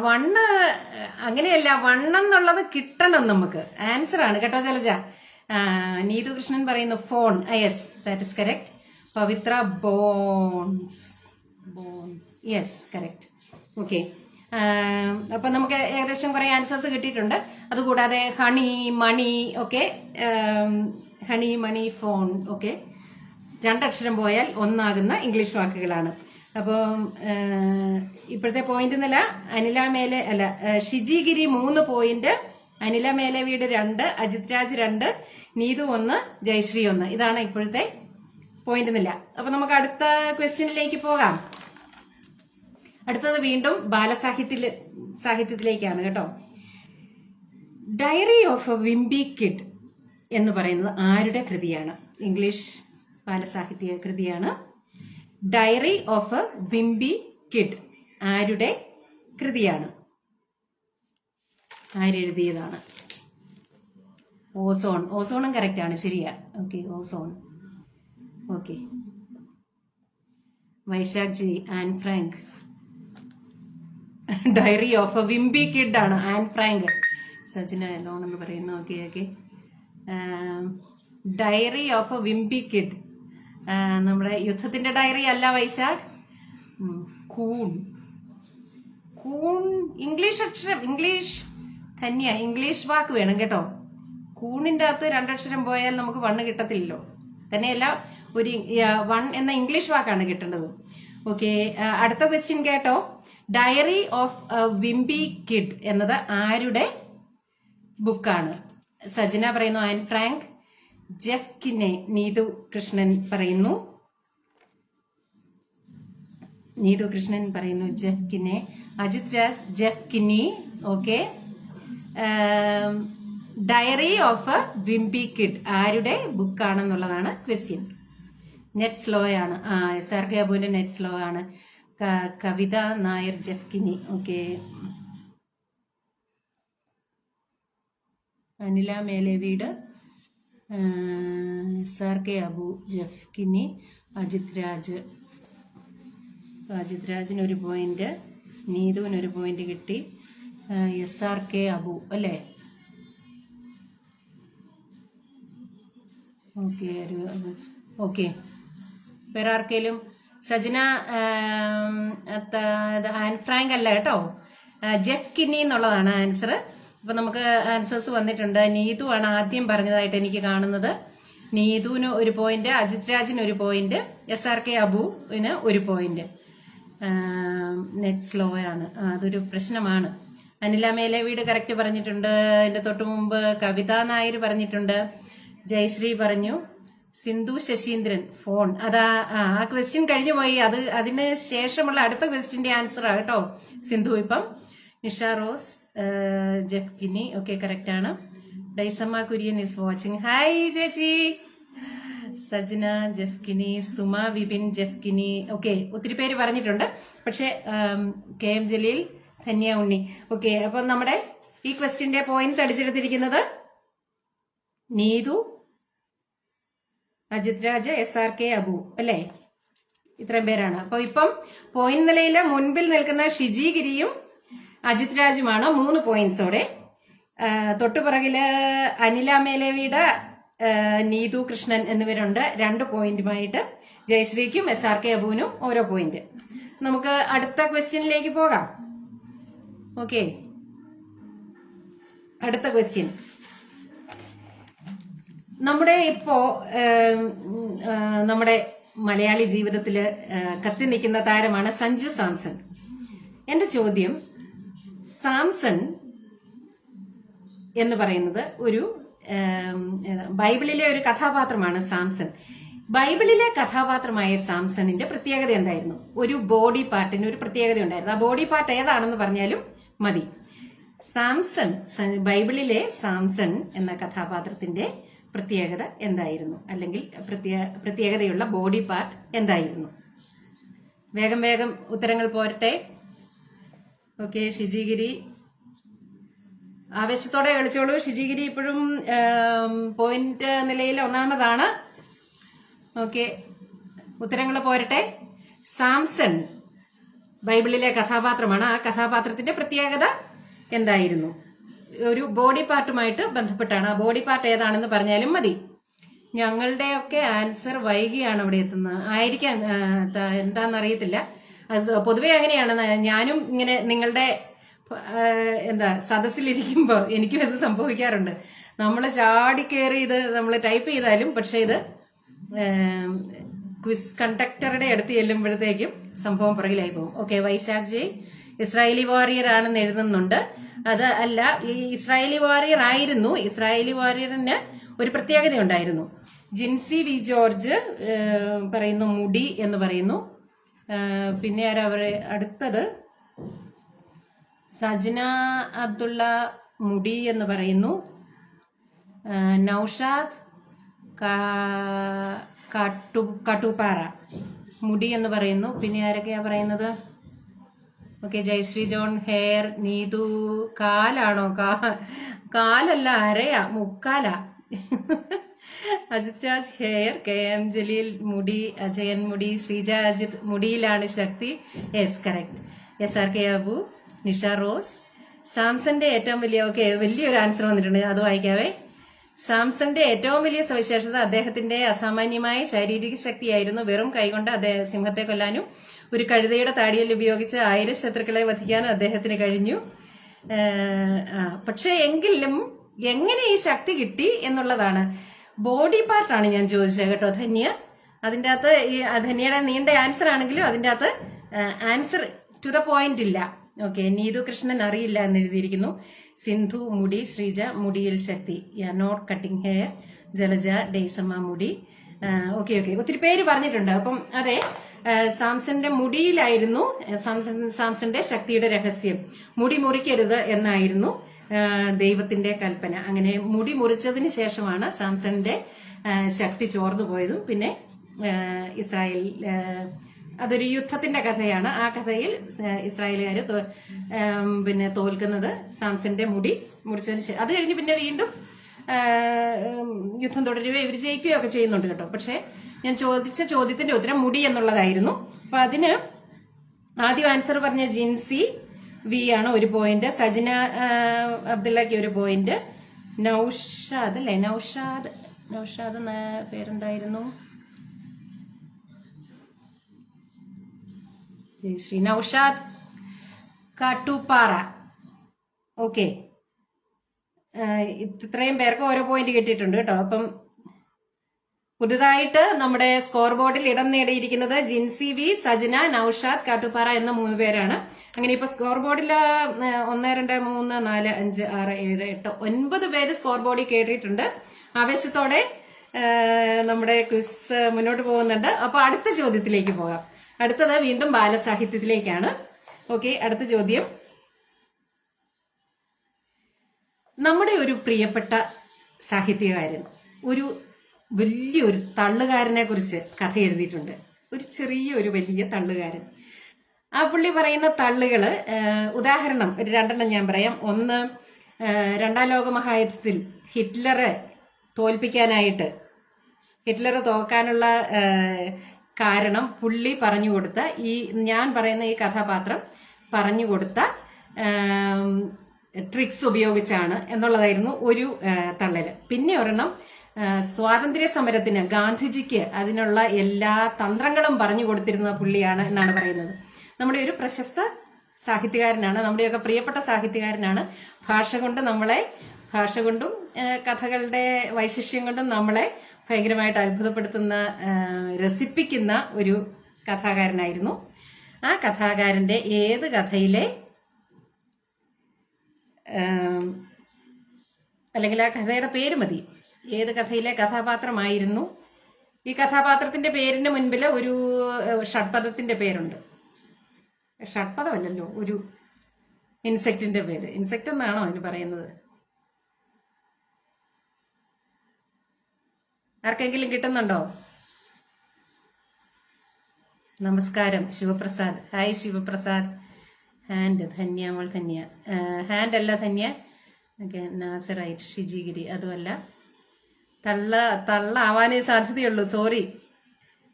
വണ്ണ് അങ്ങനെയല്ല. വണ്ണെന്നുള്ളത് കിട്ടണം നമുക്ക്. ആൻസർ ആണ് കേട്ടോ ജലജ. നീതു കൃഷ്ണൻ പറയുന്നു phone. Yes, that is correct. Pavithra ബോൺസ്. Yes, correct. ഓക്കെ, അപ്പൊ നമുക്ക് ഏകദേശം കുറെ ആൻസേഴ്സ് കിട്ടിയിട്ടുണ്ട്. അതുകൂടാതെ ഹണി, മണി ഒക്കെ, ഹണി, മണി, ഫോൺ ഒക്കെ 2 അക്ഷരം പോയാൽ ഒന്നാകുന്ന ഇംഗ്ലീഷ് വാക്കുകളാണ്. അപ്പോൾ ഇപ്പോഴത്തെ പോയിന്റ് നില ഷിജിഗിരി 3 പോയിന്റ്, അനില മേലവീട് 2, അജിത് രാജ് 2, നീതു 1, ജയശ്രീ 1. ഇതാണ് ഇപ്പോഴത്തെ പോയിന്റ് നില. അപ്പൊ നമുക്ക് അടുത്ത ക്വസ്റ്റ്യനിലേക്ക് പോകാം. അടുത്തത് വീണ്ടും സാഹിത്യത്തിലേക്കാണ് കേട്ടോ. Diary of a wimpy Kid എന്ന് പറയുന്നത് ആരുടെ കൃതിയാണ്? ഇംഗ്ലീഷ് ബാലസാഹിത്യ കൃതിയാണ്. Diary of a wimpy kid ആരുടെ കൃതിയാണ്? ആരെഴുതിയതാണ്? ഓസോണും കറക്റ്റ് ആണ്, ശരിയാ. Okay, Ozone. Okay, Vaishakh ji, Anne Frank. Diary of a wimpy Kid ആണ്, ആൻ ഫ്രാങ്ക്. സജിന ലോൺ എന്ന് പറയുന്നു. Okay okay, diary of a wimpy Kid നമ്മുടെ യുദ്ധത്തിന്റെ ഡയറി അല്ല വൈശാഖ്. കൂൺ ഇംഗ്ലീഷ് അക്ഷരം, ഇംഗ്ലീഷ് വാക്ക് വേണം കേട്ടോ. കൂണിന്റെ അകത്ത് 2 അക്ഷരം പോയാൽ നമുക്ക് 1 കിട്ടത്തില്ലല്ലോ. തന്നെയല്ല, ഒരു 1 എന്ന ഇംഗ്ലീഷ് വാക്കാണ് കിട്ടേണ്ടത്. ഓക്കെ, അടുത്ത ക്വസ്റ്റ്യൻ കേട്ടോ. Diary of a wimpy kid എന്നത് ആരുടെ ബുക്കാണ്? സജന പറയുന്നു Anne Frank. Jeff Kinney, Neethu Krishnan പറയുന്നു. Jeff Kinney. Ajith Raj, Jeff Kinney. Okay, diary of a wimpy kid ആരുടെ ബുക്കാണെന്നുള്ളതാണ് ക്വസ്റ്റ്യൻ. നെറ്റ് സ്ലോ ആണ്. SRK അബുവിന്റെ നെറ്റ് സ്ലോ ആണ്. Kavitha Nair, Jeff Kinney. Okay, Anila Meleveedu, SRK Abu, Jeff Kinney, Ajith രാജിന് 1 പോയിന്റ്, നീതുവിന് 1 പോയിന്റ് കിട്ടി. SRK അബു അല്ലേ? ഓക്കെ, വേറെ ആർക്കെങ്കിലും? സജന ആൻ ഫ്രാങ്ക് അല്ല കേട്ടോ, ജെഫ് കിന്നി എന്നുള്ളതാണ് ആൻസർ. അപ്പൊ നമുക്ക് ആൻസേഴ്സ് വന്നിട്ടുണ്ട്. നീതു ആണ് ആദ്യം പറഞ്ഞതായിട്ട് എനിക്ക് കാണുന്നത്. നീതുവിന് 1 പോയിന്റ്, അജിത് രാജിന് 1 പോയിന്റ്, SRK അബുവിന് 1 പോയിന്റ്. നെറ്റ് സ്ലോ ആണ്, അതൊരു പ്രശ്നമാണ്. അനില മേലേവീട് കറക്റ്റ് പറഞ്ഞിട്ടുണ്ട്. അതിന്റെ തൊട്ടു മുമ്പ് കവിത നായർ പറഞ്ഞിട്ടുണ്ട്. ജയശ്രീ പറഞ്ഞു. സിന്ധു ശശീന്ദ്രൻ, ഫോൺ. അതാ ആ ക്വസ്റ്റ്യൻ കഴിഞ്ഞു പോയി. അതിന് ശേഷമുള്ള അടുത്ത ക്വസ്റ്റ്യന്റെ ആൻസർ ആണ് കേട്ടോ സിന്ധു. ഇപ്പം Nisha Rose, Jeff Kinney. Okay, correct ആണ്. Daisamma Kurian is watching. Hi ചേച്ചി. Sajana, Jeff Kinney. Suma Vipin, Jeff Kinney. Okay, ഒത്തിരി പേര് പറഞ്ഞിട്ടുണ്ട്. പക്ഷെ KM ജലീൽ, ധന്യ ഉണ്ണി. ഓക്കെ, അപ്പൊ നമ്മുടെ ഈ ക്വസ്റ്റ്യന്റെ പോയിന്റ്സ് അടിച്ചെടുത്തിരിക്കുന്നത് നീതു, അജിത് രാജ്, SRK അബു അല്ലേ? ഇത്രയും പേരാണ്. അപ്പൊ ഇപ്പം പോയിന്റ് നിലയിൽ മുൻപിൽ നിൽക്കുന്ന ഷിജിഗിരിയും അജിത് രാജുമാണ് 3 പോയിന്റ്സോടെ. തൊട്ടുപിറകില് അനില മേലേവീട്, നീതു കൃഷ്ണൻ എന്നിവരുണ്ട് 2 പോയിന്റുമായിട്ട്. ജയശ്രീക്കും SRK അബുവിനും ഓരോ പോയിന്റ്. നമുക്ക് അടുത്ത ക്വസ്റ്റ്യനിലേക്ക് പോകാം. ഓക്കെ, അടുത്ത ക്വസ്റ്റ്യൻ നമ്മുടെ നമ്മുടെ മലയാളി ജീവിതത്തില് കത്തി നിൽക്കുന്ന താരമാണ് സഞ്ജു സാംസൺ. എന്റെ ചോദ്യം, സാംസൺ എന്ന് പറയുന്നത് ഒരു ബൈബിളിലെ ഒരു കഥാപാത്രമാണ് സാംസൺ. ബൈബിളിലെ കഥാപാത്രമായ സാംസണിന്റെ പ്രത്യേകത എന്തായിരുന്നു? ഒരു ബോഡി പാർട്ടിന് ഒരു പ്രത്യേകത ഉണ്ടായിരുന്നു. ആ ബോഡി പാർട്ട് ഏതാണെന്ന് പറഞ്ഞാലും മതി. ബൈബിളിലെ സാംസൺ എന്ന കഥാപാത്രത്തിന്റെ പ്രത്യേകത എന്തായിരുന്നു? അല്ലെങ്കിൽ പ്രത്യേകതയുള്ള ബോഡി പാർട്ട് എന്തായിരുന്നു? വേഗം ഉത്തരങ്ങൾ പോരട്ടെ. ഓക്കെ, ഷിജിഗിരി ആവേശത്തോടെ കളിച്ചോളൂ. ഷിജിഗിരി ഇപ്പോഴും പോയിന്റ് നിലയിൽ 1ാമതാണ്. ഓക്കെ, ഉത്തരങ്ങൾ പോരട്ടെ. സാംസൺ ബൈബിളിലെ കഥാപാത്രമാണ്. ആ കഥാപാത്രത്തിന്റെ പ്രത്യേകത എന്തായിരുന്നു? ഒരു ബോഡി പാർട്ടുമായിട്ട് ബന്ധപ്പെട്ടാണ്. ആ ബോഡി പാർട്ട് ഏതാണെന്ന് പറഞ്ഞാലും മതി. ഞങ്ങളുടെയൊക്കെ ആൻസർ വൈകിയാണ് അവിടെ എത്തുന്നത്. ആയിരിക്കാം, എന്താണെന്നറിയത്തില്ല. പൊതുവെ അങ്ങനെയാണ്. ഞാനും ഇങ്ങനെ നിങ്ങളുടെ സദസ്സിലിരിക്കുമ്പോൾ എനിക്കും ഇത് സംഭവിക്കാറുണ്ട്. നമ്മൾ ചാടിക്കേറി ഇത് നമ്മൾ ടൈപ്പ് ചെയ്താലും, പക്ഷെ ഇത് ക്വിസ് കണ്ടക്ടറുടെ അടുത്ത് ചെല്ലുമ്പോഴത്തേക്കും സംഭവം പുറകിലായി പോകും. Okay, Vaishakh ji Israeli warrior ആണെന്ന് എഴുതുന്നുണ്ട്. അത് അല്ല, ഈ ഇസ്രായേലി വാരിയർ ആയിരുന്നു. ഇസ്രായേലി വാരിയറിന് ഒരു പ്രത്യേകത ഉണ്ടായിരുന്നു. ജിൻസി വി ജോർജ് പറയുന്നു മുടി എന്ന് പറയുന്നു. പിന്നെ ആരാ അടുത്തത് സജന അബ്ദുള്ള മുടി എന്ന് പറയുന്നു. നൌഷാദ് കാട്ടുപാറ മുടി എന്ന് പറയുന്നു. പിന്നെ ആരൊക്കെയാ പറയുന്നത്? Okay, Jayashree John hair. Neethu കാലാണോ? കാലല്ല, അരയാ, മുക്കാലാ. Ajith Raj hair. K M Jaleel മുടി. അജയൻ മുടി. ശ്രീജ അജിത് മുടിയിലാണ് ശക്തി. Yes, correct. S R K Abu. Nisha Rose. സാംസന്റെ ഏറ്റവും വലിയ, ഓക്കെ, വലിയൊരു ആൻസർ വന്നിട്ടുണ്ട്, അത് വായിക്കാവേ. സാംസന്റെ ഏറ്റവും വലിയ സവിശേഷത അദ്ദേഹത്തിന്റെ അസാമാന്യമായ ശാരീരിക ശക്തിയായിരുന്നു. വെറും കൈകൊണ്ട് അദ്ദേഹം സിംഹത്തെ കൊല്ലാനും ഒരു കഴുതയുടെ താടിയിൽ ഉപയോഗിച്ച് 1000 ശത്രുക്കളെ വധിക്കാനും അദ്ദേഹത്തിന് കഴിഞ്ഞു. പക്ഷെ എങ്കിലും എങ്ങനെ ഈ ശക്തി കിട്ടി എന്നുള്ളതാണ്. ബോഡി പാർട്ടാണ് ഞാൻ ചോദിച്ചത് കേട്ടോ ധന്യ. അതിൻ്റെ അകത്ത് ഈ ധന്യയുടെ നീണ്ട ആൻസർ ആണെങ്കിലും അതിൻ്റെ അകത്ത് ആൻസർ ടു ദ പോയിന്റ് ഇല്ല. ഓക്കെ, നീതു കൃഷ്ണൻ അറിയില്ല എന്ന് എഴുതിയിരിക്കുന്നു. സിന്ധു മുടി. ശ്രീജ മുടിയിൽ ശക്തി. Not cutting hair. Jalaja Daisamma മുടി. ഓക്കെ, ഒത്തിരി പേര് പറഞ്ഞിട്ടുണ്ട്. അപ്പം അതെ, സാംസന്റെ മുടിയിലായിരുന്നു സാംസന്റെ ശക്തിയുടെ രഹസ്യം. മുടി മുറിക്കരുത് എന്നായിരുന്നു ദൈവത്തിന്റെ കൽപ്പന. അങ്ങനെ മുടി മുറിച്ചതിന് ശേഷമാണ് സാംസന്റെ ശക്തി ചോർന്നു പോയതും പിന്നെ ഇസ്രായേൽ, അതൊരു യുദ്ധത്തിന്റെ കഥയാണ്. ആ കഥയിൽ ഇസ്രായേലുകാർ പിന്നെ തോൽക്കുന്നത് സാംസന്റെ മുടി മുറിച്ചതിന് ശേഷം. അത് കഴിഞ്ഞ് പിന്നെ വീണ്ടും യുദ്ധം തുടരുകയോ ഇവർ ജയിക്കുകയോ ഒക്കെ ചെയ്യുന്നുണ്ട് കേട്ടോ. പക്ഷെ ഞാൻ ചോദിച്ച ചോദ്യത്തിന്റെ ഉത്തരം മുടി എന്നുള്ളതായിരുന്നു. അപ്പൊ അതിന് ആദ്യം ആൻസർ പറഞ്ഞ ജിൻസി വി ആണ് 1 പോയിന്റ്. സജന അബ്ദുള്ളക്ക് 1 പോയിന്റ്. നൌഷാദ് അല്ലേ, നൌഷാദ് പേരെന്തായിരുന്നു? ജയശ്രീ. നൌഷാദ് കാട്ടുപാറ. ഓക്കെ, ഇത്രയും പേർക്ക് ഓരോ പോയിന്റ് കിട്ടിയിട്ടുണ്ട് കേട്ടോ. അപ്പം പുതുതായിട്ട് നമ്മുടെ സ്കോർ ബോർഡിൽ ഇടം നേടിയിരിക്കുന്നത് ജിൻസി വി, സജന, നൌഷാദ് കാട്ടുപാറ എന്ന 3 പേരാണ്. അങ്ങനെ ഇപ്പൊ സ്കോർ ബോർഡിൽ 1 2 3 4 5 6 7 8 9 പേര് സ്കോർ ബോർഡിൽ കയറിയിട്ടുണ്ട്. ആവേശത്തോടെ നമ്മുടെ ക്വിസ് മുന്നോട്ട് പോകുന്നുണ്ട്. അപ്പൊ അടുത്ത ചോദ്യത്തിലേക്ക് പോകാം. അടുത്തത് വീണ്ടും ബാലസാഹിത്യത്തിലേക്കാണ്. ഓക്കെ, അടുത്ത ചോദ്യം. നമ്മുടെ ഒരു പ്രിയപ്പെട്ട സാഹിത്യകാരൻ ഒരു വലിയൊരു തള്ളുകാരനെ കുറിച്ച് കഥ എഴുതിയിട്ടുണ്ട്. ഒരു ചെറിയ വലിയ തള്ളുകാരൻ. ആ പുള്ളി പറയുന്ന തള്ളുകള്, ഉദാഹരണം ഒരു 2 ഞാൻ പറയാം. ഒന്ന്, 2ാം ലോക മഹായുദ്ധത്തിൽ ഹിറ്റ്ലറെ തോൽപ്പിക്കാനായിട്ട്, ഹിറ്റ്ലർ തോക്കാനുള്ള കാരണം പുള്ളി പറഞ്ഞു കൊടുത്ത, ഞാൻ പറയുന്ന ഈ കഥാപാത്രം പറഞ്ഞു കൊടുത്ത ട്രിക്സ് ഉപയോഗിച്ചാണ് എന്നുള്ളതായിരുന്നു ഒരു തള്ളല്. പിന്നെ ഒരെണ്ണം, സ്വാതന്ത്ര്യ സമരത്തിന് ഗാന്ധിജിക്ക് അതിനുള്ള എല്ലാ തന്ത്രങ്ങളും പറഞ്ഞു കൊടുത്തിരുന്ന പുള്ളിയാണ് എന്നാണ് പറയുന്നത്. നമ്മുടെ ഒരു പ്രശസ്ത സാഹിത്യകാരനാണ്, നമ്മുടെയൊക്കെ പ്രിയപ്പെട്ട സാഹിത്യകാരനാണ്. ഭാഷ കൊണ്ടും കഥകളുടെ വൈശിഷ്ട്യം കൊണ്ടും നമ്മളെ ഭയങ്കരമായിട്ട് അത്ഭുതപ്പെടുത്തുന്ന, രസിപ്പിക്കുന്ന ഒരു കഥാകാരനായിരുന്നു. ആ കഥാകാരന്റെ ഏത് കഥയിലെ അല്ലെങ്കിൽ ആ കഥയുടെ പേര് മതി, ഏത് കഥയിലെ കഥാപാത്രമായിരുന്നു? ഈ കഥാപാത്രത്തിന്റെ പേരിന് മുൻപിൽ ഒരു ഷഡ്പദത്തിന്റെ പേരുണ്ട്. ഷഡ്പദമല്ലല്ലോ, ഒരു ഇൻസെക്റ്റിന്റെ പേര്. ഇൻസെക്റ്റ് എന്നാണോ അതിന് പറയുന്നത്? ആർക്കെങ്കിലും കിട്ടുന്നുണ്ടോ? നമസ്കാരം, ശിവപ്രസാദ്. ഹായ് ശിവപ്രസാദ്. ഹാൻഡ് ധന്യ, മോൾ ധന്യ. ഹാൻഡ് അല്ല ധന്യ. ഓക്കെ, നാസറൈറ്റ് ഷിജിഗിരി, അതുമല്ല. തള്ള ആവാനേ സാധ്യതയുള്ളൂ, സോറി.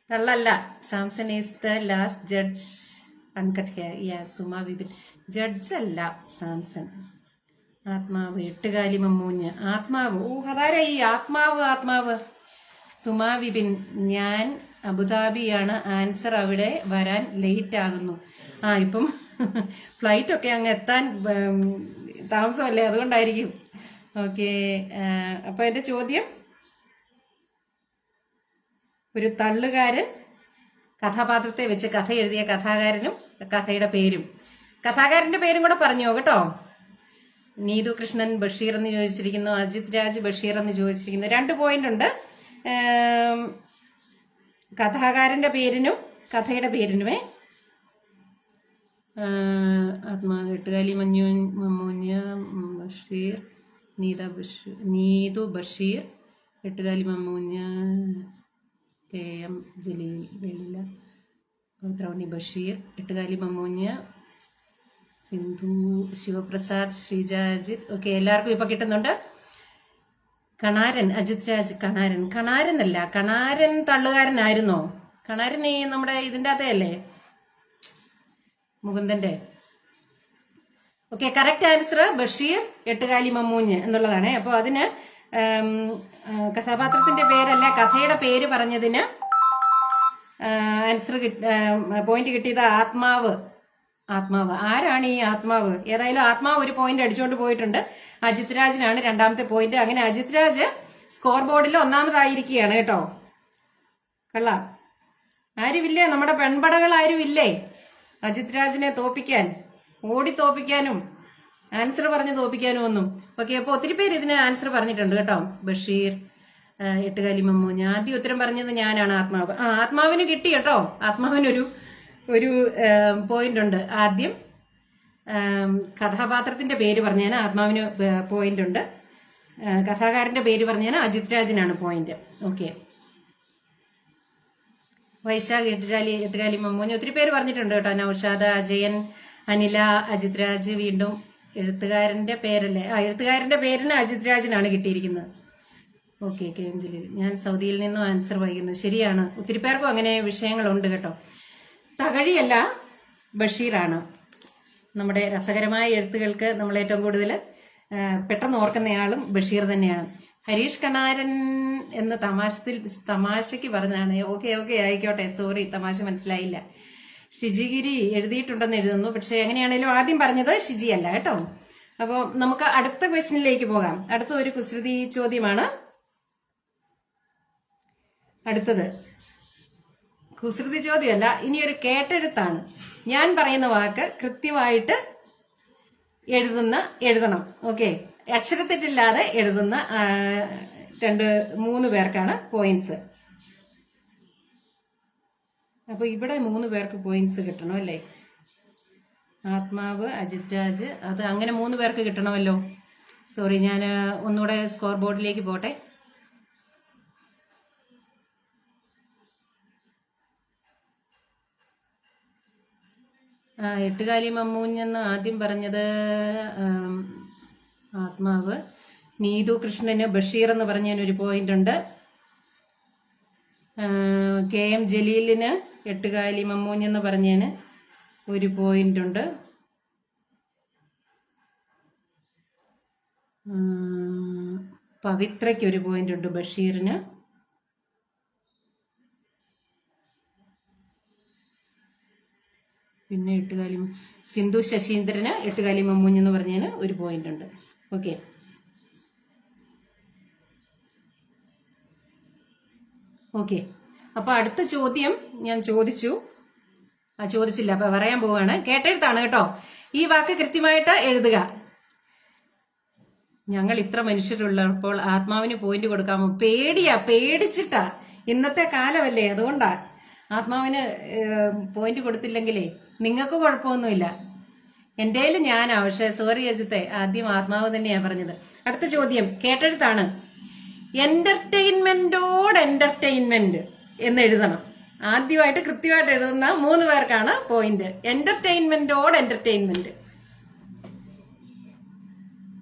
തള്ളല്ല. Samson is the last judge. Uncut hair. Yeah, Suma Vipin. Judge അല്ല സാംസൺ. ആത്മാവ്. എട്ടുകാലി മമ്മൂഞ്ഞ്. ആത്മാവ്. അതാരാ ഈ ആത്മാവ്? സുമ വിപിൻ. ഞാൻ അബുദാബിയാണ്. ആൻസർ അവിടെ വരാൻ ലേറ്റ് ആകുന്നു. ഇപ്പം ഫ്ലൈറ്റ് ഒക്കെ അങ്ങ് എത്താൻ താമസമല്ലേ, അതുകൊണ്ടായിരിക്കും. ഓക്കെ, അപ്പൊ എന്റെ ചോദ്യം, ഒരു തള്ളുകാരൻ കഥാപാത്രത്തെ വെച്ച് കഥ എഴുതിയ കഥാകാരനും കഥയുടെ പേരും. കഥാകാരന്റെ പേരും കൂടെ പറഞ്ഞോ കേട്ടോ. നീതു കൃഷ്ണൻ ബഷീർ എന്ന് ചോദിച്ചിരിക്കുന്നു. അജിത് രാജ് ബഷീർ എന്ന് ചോദിച്ചിരിക്കുന്നു. 2 പോയിന്റ് ഉണ്ട്. കഥാകാരന്റെ പേരിനും കഥയുടെ പേരിനുമേ. ആത്മാവ്, എട്ടുകാലി മമ്മൂഞ്ഞ ബഷീർ, നീതു ബഷീർ, എട്ടുകാലി മമ്മൂഞ്ഞ KM ജലീൽ, വെളില പൗത്രവണി ബഷീർ, എട്ടുകാലി മമ്മൂഞ്ഞ സിന്ധു ശിവപ്രസാദ്, ശ്രീജ അജിത്. ഓക്കെ, എല്ലാവർക്കും ഇപ്പൊ കിട്ടുന്നുണ്ട്. കണാരൻ, അജിത് രാജ് കണാരൻ. കണാരനല്ല, കണാരൻ തള്ളുകാരനായിരുന്നോ? കണാരൻ ഈ നമ്മുടെ ഇതിൻ്റെ അകത്തല്ലേ, മുകുന്ദന്റെ. Okay, correct answer Basheer, Ettukali Mammoonju എന്നുള്ളതാണ്. അപ്പോൾ അതിന് കഥാപാത്രത്തിന്റെ പേരല്ല, കഥയുടെ പേര് പറഞ്ഞതിന് ആൻസർ പോയിന്റ് കിട്ടിയത് ആത്മാവ്. ആത്മാവ് ആരാണ് ഈ ആത്മാവ്? ഏതായാലും ആത്മാവ് ഒരു പോയിന്റ് അടിച്ചുകൊണ്ട് പോയിട്ടുണ്ട്. അജിത് രാജിനാണ് രണ്ടാമത്തെ പോയിന്റ്. അങ്ങനെ അജിത് രാജ് സ്കോർ ബോർഡിൽ ഒന്നാമതായിരിക്കുകയാണ് കേട്ടോ. കള്ളാം. ആരുമില്ലേ, നമ്മുടെ പെൺപടകൾ ആരുമില്ലേ അജിത് രാജിനെ തോപ്പിക്കാൻ, ഓടി തോപ്പിക്കാനും ആൻസർ പറഞ്ഞ് തോപ്പിക്കാനും ഒന്നും. ഓക്കെ, അപ്പോൾ ഒത്തിരി പേര് ഇതിന് ആൻസർ പറഞ്ഞിട്ടുണ്ട് കേട്ടോ. ബഷീർ, എട്ടുകാലി മമ്മൂഞ്ഞ. ആദ്യം ഉത്തരം പറഞ്ഞത് ഞാനാണ്, ആത്മാവ്. ആത്മാവിന് കിട്ടി കേട്ടോ. ആത്മാവിനൊരു പോയിന്റ് ഉണ്ട്. ആദ്യം കഥാപാത്രത്തിന്റെ പേര് പറഞ്ഞാൽ ആത്മാവിന് പോയിന്റ് ഉണ്ട്. കഥാകാരന്റെ പേര് പറഞ്ഞാൽ അജിത് രാജിനാണ് പോയിന്റ്. ഓക്കെ, വൈശാഖ്, എട്ടുകാലി മമ്മൂഞ്ഞ. ഒത്തിരി പേര് പറഞ്ഞിട്ടുണ്ട് കേട്ടോ. നൌഷാദ, അജയൻ, അനില, അജിത് രാജ്. വീണ്ടും എഴുത്തുകാരന്റെ പേരല്ലേ, എഴുത്തുകാരന്റെ പേരിന് അജിത് രാജിനാണ് കിട്ടിയിരിക്കുന്നത്. Okay, KM Jaleel. ഞാൻ സൗദിയിൽ നിന്നും ആൻസർ വായിക്കുന്നു. ശരിയാണ്, ഒത്തിരി പേർക്കും അങ്ങനെ വിഷയങ്ങളുണ്ട് കേട്ടോ. തകഴിയല്ല, ബഷീറാണ്. നമ്മുടെ രസകരമായ എഴുത്തുകൾക്ക് നമ്മൾ ഏറ്റവും കൂടുതൽ പെട്ടെന്ന് ഓർക്കുന്നയാളും ബഷീർ തന്നെയാണ്. ഹരീഷ് കണാരൻ എന്ന് തമാശയ്ക്ക് പറഞ്ഞതാണ്. ഓക്കെ ആയിക്കോട്ടെ, സോറി, തമാശ മനസ്സിലായില്ല. ഷിജിഗിരി എഴുതിയിട്ടുണ്ടെന്ന് എഴുതുന്നു. പക്ഷെ എങ്ങനെയാണേലും ആദ്യം പറഞ്ഞത് ഷിജി അല്ല കേട്ടോ. അപ്പോൾ നമുക്ക് അടുത്ത ക്വസ്റ്റ്യനിലേക്ക് പോകാം. അടുത്ത ഒരു കുസൃതി ചോദ്യമാണ്. അടുത്തത് കുസൃതി ചോദ്യമല്ല, ഇനി ഒരു കേട്ടെഴുത്താണ്. ഞാൻ പറയുന്ന വാക്ക് കൃത്യമായിട്ട് എഴുതണം. ഓക്കെ, അക്ഷരത്തെറ്റില്ലാതെ എഴുതുന്ന 2-3 പേർക്കാണ് പോയിന്റ്സ്. അപ്പൊ ഇവിടെ 3 പേർക്ക് പോയിന്റ്സ് കിട്ടണം അല്ലേ? ആത്മാവ്, അജിത് രാജ്, അത് അങ്ങനെ 3 പേർക്ക് കിട്ടണമല്ലോ. സോറി, ഞാൻ ഒന്നുകൂടെ സ്കോർ ബോർഡിലേക്ക് പോട്ടെ. എട്ടുകാലി മമ്മൂഞ്ഞെന്ന് ആദ്യം പറഞ്ഞത് ആത്മാവ്. നീതു കൃഷ്ണന് ബഷീർ എന്ന് പറഞ്ഞതിന് 1 പോയിന്റ് ഉണ്ട്. KM ജലീലിന് എട്ടുകാലി മമ്മൂഞ്ഞെന്ന് പറഞ്ഞതിന് 1 പോയിന്റ് ഉണ്ട്. പവിത്രയ്ക്ക് 1 പോയിന്റ് ഉണ്ട്, ബഷീറിന്. പിന്നെ സിന്ധു ശശീന്ദ്രന് എട്ടുകാലി മമ്മൂഞ്ഞെന്ന് പറഞ്ഞതിന് 1 പോയിന്റ് ഉണ്ട്. ഓക്കെ, അപ്പൊ അടുത്ത ചോദ്യം ഞാൻ ചോദിച്ചില്ല, അപ്പൊ പറയാൻ പോവാണ്. കേട്ടെഴുത്താണ് കേട്ടോ. ഈ വാക്ക് കൃത്യമായിട്ട് എഴുതുക. ഞങ്ങൾ ഇത്ര മനുഷ്യരുള്ളപ്പോൾ ആത്മാവിന് പോയിന്റ് കൊടുക്കാമോ? പേടിച്ചിട്ടാ. ഇന്നത്തെ കാലമല്ലേ, അതുകൊണ്ടാ. ആത്മാവിന് പോയിന്റ് കൊടുത്തില്ലെങ്കിലേ നിങ്ങൾക്ക് കുഴപ്പമൊന്നുമില്ല. എന്തേലും ഞാനാ. പക്ഷെ സോറി അജിത്തെ, ആദ്യം ആത്മാവ് തന്നെയാ പറഞ്ഞത്. അടുത്ത ചോദ്യം കേട്ടെഴുത്താണ്. എന്റർടൈൻമെന്റ് എന്ന് എഴുതണം. ആദ്യമായിട്ട് കൃത്യമായിട്ട് എഴുതുന്ന 3 പേർക്കാണ് പോയിന്റ്. എന്റർടൈൻമെന്റ്.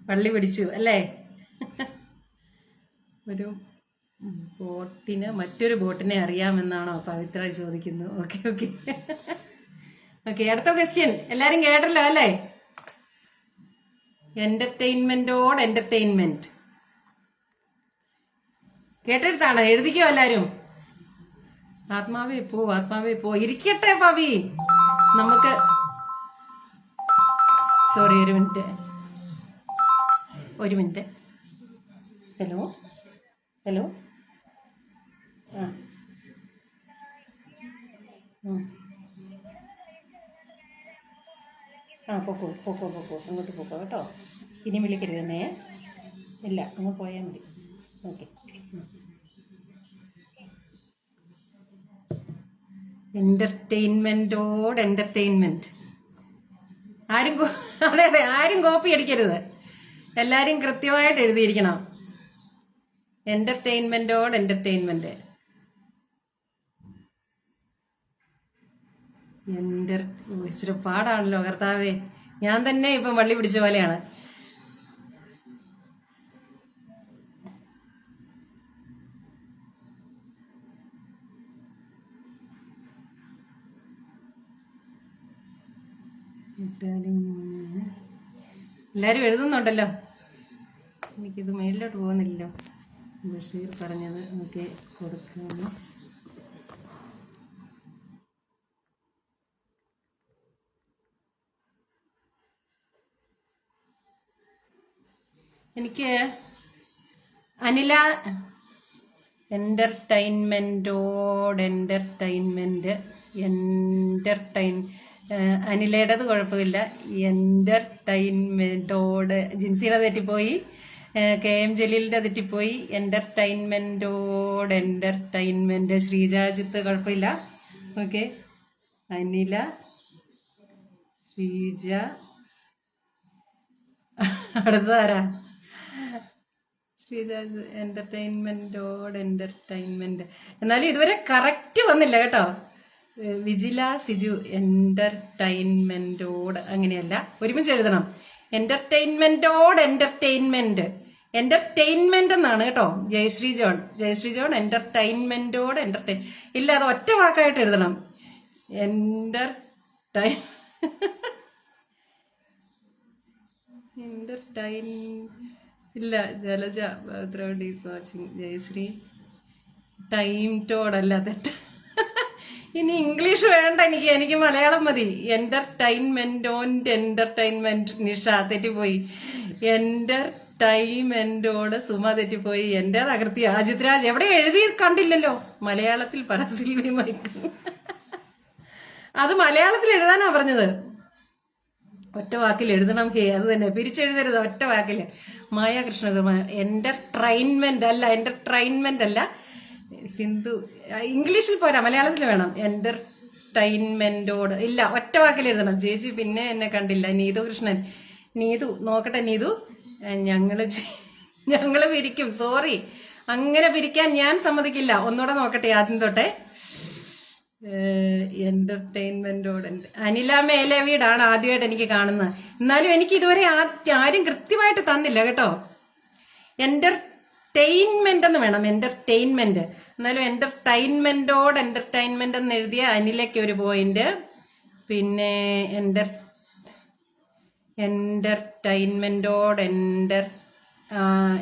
പള്ളി പിടിച്ചു അല്ലേ? ഒരു ബോട്ടിന് മറ്റൊരു ബോട്ടിനെ അറിയാമെന്നാണോ പവിത്ര ചോദിക്കുന്നു. ഓക്കെ, അടുത്ത ക്വസ്റ്റ്യൻ എല്ലാരും കേട്ടല്ലോ അല്ലേ? എന്റർടൈൻമെന്റ് കേട്ടെടുത്താണ്. എഴുതിക്കോ എല്ലാരും. ആത്മാവേ പോ. ഇരിക്കട്ടെ പവി. നമുക്ക് സോറി, ഒരു മിനിറ്റ്. ഹലോ പൊക്കോ അങ്ങോട്ട് പോക്കോ കേട്ടോ. ഇനി വിളിക്കരുത് എന്നെ. ഇല്ല, അങ്ങ് പോയാൽ മതി. Okay, entertainment. ആരും അതെ അതെ, ആരും കോപ്പി അടിക്കരുത്. എല്ലാരും കൃത്യമായിട്ട് എഴുതിയിരിക്കണം. എന്റർടൈൻമെന്റോട് എന്റർടൈൻമെന്റ്. ഇച്ചിരി പാടാണല്ലോ കർത്താവേ. ഞാൻ തന്നെ ഇപ്പം വള്ളി പിടിച്ച പോലെയാണ്. എല്ലാരും എഴുതുന്നുണ്ടല്ലോ. എനിക്കിത് മേലിലോട്ട് പോകുന്നില്ലല്ലോ. ബഷീർ പറഞ്ഞത് നമുക്ക് കൊടുക്കുന്നു. എനിക്ക് അനില എന്റർടൈൻമെന്റോട് അനിലയുടേത് കുഴപ്പമില്ല. എന്റർടൈൻമെന്റോട് ജിൻസിയുടെ തെറ്റിപ്പോയി. KM ജലീലിന്റെ തെറ്റിപ്പോയി. എന്റർടൈൻമെന്റ് ശ്രീജാജിത്ത് കുഴപ്പമില്ല. ഓക്കെ, അനില, ശ്രീജ, അടുത്തതാരാ? ശ്രീജാജ്. എന്റർടൈൻമെന്റ്. എന്നാലും ഇതുവരെ കറക്റ്റ് വന്നില്ല കേട്ടോ. വിജില, സിജു. എന്റർടൈൻമെന്റോട് അങ്ങനെയല്ല, ഒരുമിച്ച് എഴുതണം. എന്റർടൈൻമെന്റ് എന്നാണ് കേട്ടോ. ജയശ്രീ ജോൺ എന്റർടൈൻമെന്റോട് ഇല്ല, അത് ഒറ്റ വാക്കായിട്ട് എഴുതണം. ഇല്ല. ജലജ വാച്ചിങ്. ജയശ്രീ. ടോഡല്ല, തെറ്റ്. ഇനി ഇംഗ്ലീഷ് വേണ്ട എനിക്ക് മലയാളം മതി. എന്റർടൈൻമെന്റ് നിഷ തെറ്റിപ്പോയി. എന്റർടൈൻമെന്റോട് സുമ തെറ്റിപ്പോയി. എന്റെ തകർത്തി അജിത് രാജ്. എവിടെ എഴുതി കണ്ടില്ലല്ലോ. മലയാളത്തിൽ പരസ്യം അത് മലയാളത്തിൽ എഴുതാനാ പറഞ്ഞത്. ഒറ്റ വാക്കിൽ എഴുതണം. അത് തന്നെ, പിരിച്ചെഴുതരുത്, ഒറ്റ വാക്കില്. മായ കൃഷ്ണകുമാർ. എന്റർടൈൻമെന്റ് അല്ല. സിന്ധു. ഇംഗ്ലീഷിൽ പോരാ, മലയാളത്തിൽ വേണം. എന്റർടൈൻമെന്റോട് ഇല്ല, ഒറ്റ വാക്കിൽ എഴുതണം. ചേച്ചി പിന്നെ എന്നെ കണ്ടില്ല. നീതു കൃഷ്ണൻ. നീതു നോക്കട്ടെ. നീതു, ഞങ്ങള് പിരിക്കും. സോറി, അങ്ങനെ പിരിക്കാൻ ഞാൻ സമ്മതിക്കില്ല. ഒന്നുകൂടെ നോക്കട്ടെ ആദ്യം തൊട്ടേ. എന്റർടൈൻമെന്റോട്. അനില മേലവീടാണ് ആദ്യമായിട്ട് എനിക്ക് കാണുന്നത്. എന്നാലും എനിക്ക് ഇതുവരെ ആരും കൃത്യമായിട്ട് തന്നില്ല കേട്ടോ. എന്റർടൈൻമെന്റ് എന്ന് വേണം. എന്റർടൈൻമെന്റ്. എന്നാലും എന്റർടൈൻമെന്റോട് എന്റർടൈൻമെന്റ് എന്ന് എഴുതിയ അനിലയ്ക്ക് ഒരു പോയിന്റ്. പിന്നെ എന്റർടൈൻമെന്റോട്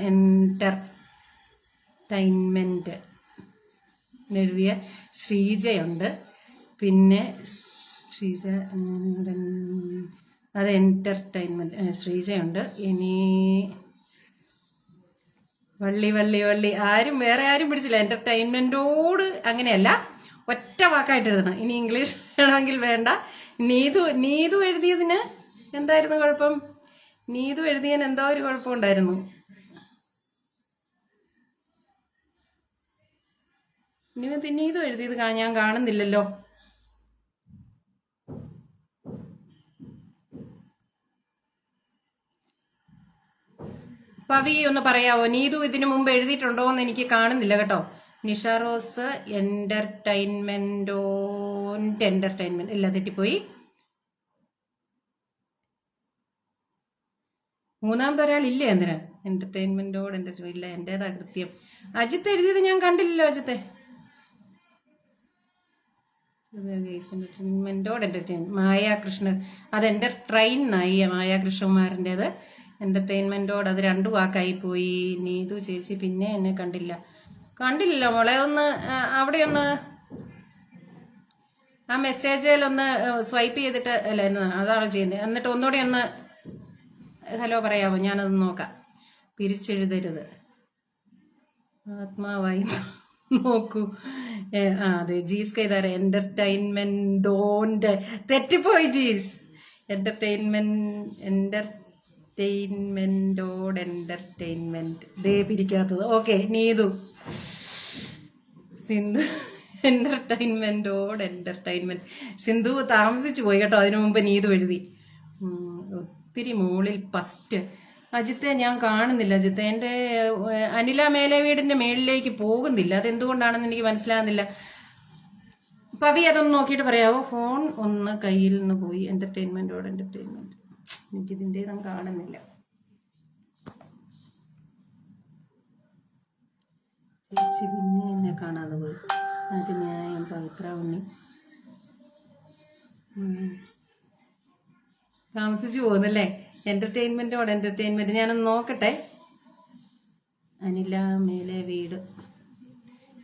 എന്റർടൈൻമെന്റ് എഴുതിയ ശ്രീജയുണ്ട്. പിന്നെ ശ്രീജ, അത് എന്റർടൈൻമെന്റ് ശ്രീജയുണ്ട്. ഇനി വള്ളി വേറെ ആരും പിടിച്ചില്ല. എന്റർടൈൻമെന്റോട് അങ്ങനെയല്ല, ഒറ്റ വാക്കായിട്ട് എഴുതണം. ഇനി ഇംഗ്ലീഷ് വേണമെങ്കിൽ വേണ്ട. നീതു എഴുതിയതിന് എന്തായിരുന്നു കുഴപ്പം? നീതു എഴുതിയതിന് എന്തോ ഒരു കുഴപ്പമുണ്ടായിരുന്നു. നീതു എഴുതിയത് ഞാൻ കാണുന്നില്ലല്ലോ. പവി ഒന്ന് പറയാവോ? നീതു ഇതിനു മുമ്പ് എഴുതിയിട്ടുണ്ടോ എന്ന് എനിക്ക് കാണുന്നില്ല കേട്ടോ. നിഷ റോസ്. എന്റർടൈൻമെന്റ് ഇല്ല, തെറ്റിപ്പോയി. മൂന്നാമത്തെ ഒരാൾ ഇല്ലേ? എന്തിനാ എന്റർടൈൻമെന്റോട് ഇല്ല, എന്റേതാ കൃത്യം. അജിത്ത് എഴുതിയത് ഞാൻ കണ്ടില്ലല്ലോ. അജിത്തെ. മായ കൃഷ്ണ. അത് എന്റർടൈൻ ആയി. മായ കൃഷ്ണകുമാറിൻ്റെത്. എന്റർടൈൻമെന്റോട് അത് രണ്ടു വാക്കായി പോയി. നീതു ചേച്ചി പിന്നെ എന്നെ കണ്ടില്ലല്ലോ മോളെ. ഒന്ന് അവിടെ ഒന്ന് ആ മെസ്സേജിലൊന്ന് സ്വൈപ്പ് ചെയ്തിട്ട് അല്ല, അതാണോ ചെയ്യുന്നത്? എന്നിട്ട് ഒന്നുകൂടി ഒന്ന് ഹലോ പറയാമോ? ഞാനത് നോക്കാം. പിരിച്ചെഴുതരുത്. ആത്മാവായി നോക്കൂ. അതെ, ജീസ് കൈതാര. എന്റർടൈൻമെന്റോന്റെ തെറ്റിപ്പോയി ജീസ്. എന്റർടൈൻമെന്റോട് എന്റർടൈൻമെന്റ് ദേ പിരിക്കാത്തത്. ഓക്കെ, നീതു. സിന്ധു. എന്റർടൈൻമെന്റോട് എന്റർടൈൻമെന്റ്. സിന്ധു താമസിച്ചു പോയി കേട്ടോ. അതിനു മുമ്പ് നീതു എഴുതി. ഒത്തിരി മുകളിൽ ഫസ്റ്റ്. അജിത്തെ ഞാൻ കാണുന്നില്ല. അജിത്തെ എൻ്റെ അനില മേലെ വീടിന്റെ മേളിലേക്ക് പോകുന്നില്ല. അതെന്തുകൊണ്ടാണെന്ന് എനിക്ക് മനസ്സിലാകുന്നില്ല. പവി അതൊന്ന് നോക്കിയിട്ട് പറയാവോ? ഫോൺ ഒന്ന് കയ്യിൽ നിന്ന് പോയി. എന്റർടൈൻമെന്റ് എനിക്കിതിൻ്റെ ഇതും കാണുന്നില്ല. ചേച്ചി പിന്നെ എന്നെ കാണാതെ പോയി. അത് ഞാൻ പവിത്ര ഉണ്ണി താമസിച്ചു പോകുന്നല്ലേ? എന്റർടൈൻമെന്റ് ഞാനൊന്ന് നോക്കട്ടെ. അനില മേലെ വീട്,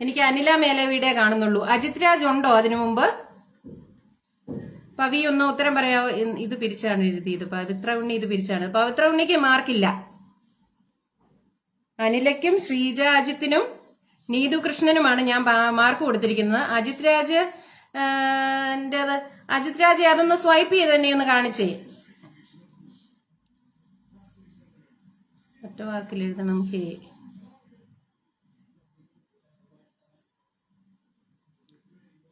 എനിക്ക് അനില മേലെ വീടേ കാണുന്നുള്ളൂ. അജിത് രാജ് ഉണ്ടോ അതിനു മുമ്പ്? പവി ഒന്ന് ഉത്തരം പറയാവോ? ഇത് പിരിച്ചാണ് എഴുതിയത്. പവിത്ര ഉണ്ണി ഇത് പിരിച്ചാണ്. പവിത്ര ഉണ്ണിക്ക് മാർക്കില്ല. അനിലയ്ക്കും ശ്രീജ അജിത്തിനും നീതു കൃഷ്ണനുമാണ് ഞാൻ മാർക്ക് കൊടുത്തിരിക്കുന്നത്. അജിത് രാജ് അജിത് രാജ് അതൊന്ന് സ്വൈപ്പ് ചെയ്ത് തന്നെ ഒന്ന് കാണിച്ചേ. ഒറ്റ വാക്കിൽ എഴുതണം.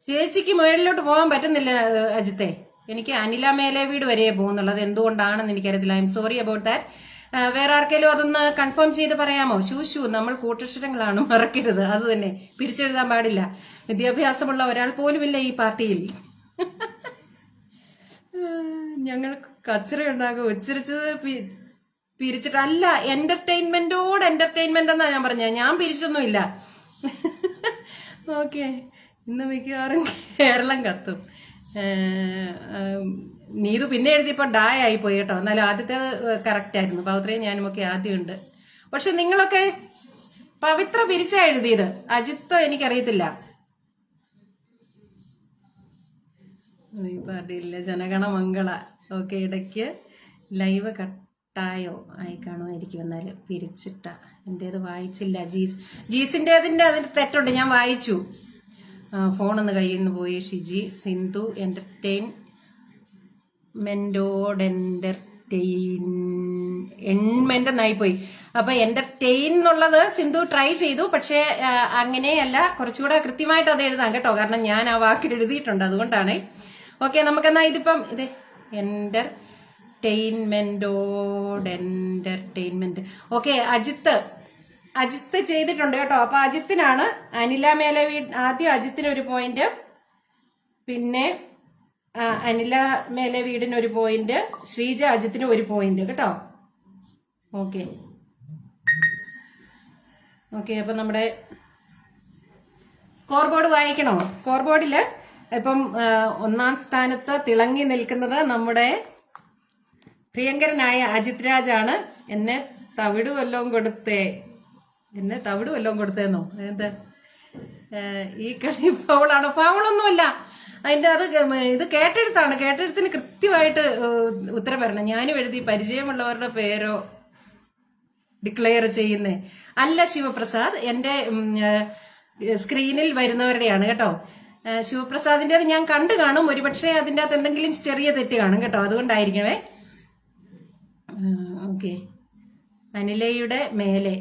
ചേച്ചിക്ക് മുകളിലോട്ട് പോകാൻ പറ്റുന്നില്ല അജിത്തെ. എനിക്ക് അനില മേലെ വീട് വരെ പോകുന്നുള്ളത്. എന്തുകൊണ്ടാണെന്ന് എനിക്കറിയത്തില്ല. I am sorry about that. വേറെ ആർക്കെങ്കിലും അതൊന്ന് കൺഫേം ചെയ്ത് പറയാമോ? ശൂശു, നമ്മൾ കൂട്ടക്ഷരങ്ങളാണ്, മറക്കരുത്. അത് തന്നെ, പിരിച്ചെഴുതാൻ പാടില്ല. വിദ്യാഭ്യാസമുള്ള ഒരാൾ പോലുമില്ല ഈ പാർട്ടിയിൽ. ഞങ്ങൾ കച്ചറ ഉണ്ടാകും. ഉച്ചരിച്ചത് പിരിച്ചിട്ടല്ല. എന്റർടൈൻമെന്റ് എന്നാ ഞാൻ പറഞ്ഞത്. ഞാൻ പിരിച്ചൊന്നുമില്ല. ഓക്കെ, ഇന്ന് മിക്കവാറും കേരളം കത്തും. നീതു പിന്നെ എഴുതിയപ്പോൾ ഡായ് ആയിപ്പോയി കേട്ടോ. എന്നാലും ആദ്യത്തേത് കറക്റ്റ് ആയിരുന്നു. പവിത്രയും ഞാനും ഒക്കെ ആദ്യമുണ്ട്. പക്ഷെ നിങ്ങളൊക്കെ പവിത്ര പിരിച്ചാ എഴുതിയത്. അജിത്തോ എനിക്കറിയത്തില്ല. പാർട്ടിയില്ല. ജനഗണമംഗള. ഓക്കെ, ഇടയ്ക്ക് ലൈവ് കട്ടായോ ആയി കാണുമായിരിക്കും. എന്നാലും പിരിച്ചിട്ട എൻ്റേത് വായിച്ചില്ല. ജീസിൻ്റെതിൻ്റെ അതിന് തെറ്റുണ്ട്, ഞാൻ വായിച്ചു. ഫോണൊന്ന് കയ്യിൽ നിന്ന് പോയി. ഷിജി സിന്ധു എൻമെന്റെന്നായി പോയി. അപ്പൊ എന്റർടൈൻ എന്നുള്ളത് സിന്ധു ട്രൈ ചെയ്തു. പക്ഷെ അങ്ങനെയല്ല, കുറച്ചുകൂടെ കൃത്യമായിട്ട് അത് എഴുതാം കേട്ടോ. കാരണം ഞാൻ ആ വാക്കിൽ എഴുതിയിട്ടുണ്ട്, അതുകൊണ്ടാണ്. ഓക്കെ, നമുക്കെന്നാ ഇതിപ്പം ഇത് എന്റർടൈൻമെന്റ്. ഓക്കെ, അജിത്ത് ചെയ്തിട്ടുണ്ട് കേട്ടോ. അപ്പൊ അജിത്തിനാണ്. അനില മേലെ വീട് ആദ്യം അജിത്തിന് ഒരു പോയിന്റ്, പിന്നെ അനില മേലെ വീടിന് ഒരു പോയിന്റ്, ശ്രീജ അജിത്തിന് ഒരു പോയിന്റ് കേട്ടോ. ഓക്കെ ഓക്കെ, അപ്പൊ നമ്മുടെ സ്കോർ ബോർഡ് വായിക്കണോ? സ്കോർ ബോർഡില് ഇപ്പം ഒന്നാം സ്ഥാനത്ത് തിളങ്ങി നിൽക്കുന്നത് നമ്മുടെ പ്രിയങ്കരനായ അജിത് രാജാണ്. എന്നെ തവിട് വല്ലതും കൊടുത്തേന്നോ? എന്താ ഈ കളി ഫൗളാണോ? ഫൗളൊന്നുമില്ല. അതിന്റെ ഇത് കേട്ടെഴുത്താണ്. കേട്ടെഴുത്തിന് കൃത്യമായിട്ട് ഉത്തരം വരണം. ഞാനും എഴുതി പരിചയമുള്ളവരുടെ പേരോ ഡിക്ലെയർ ചെയ്യുന്നേ അല്ല. ശിവപ്രസാദ് എന്റെ സ്ക്രീനിൽ വരുന്നവരുടെയാണ് കേട്ടോ. ശിവപ്രസാദിന്റെ ഞാൻ കണ്ടു കാണും. ഒരുപക്ഷെ അതിൻ്റെ അകത്ത് എന്തെങ്കിലും ചെറിയ തെറ്റ് കാണും കേട്ടോ. അതുകൊണ്ടായിരിക്കണേ. ഓക്കെ, അനിലയുടെ മേലെ,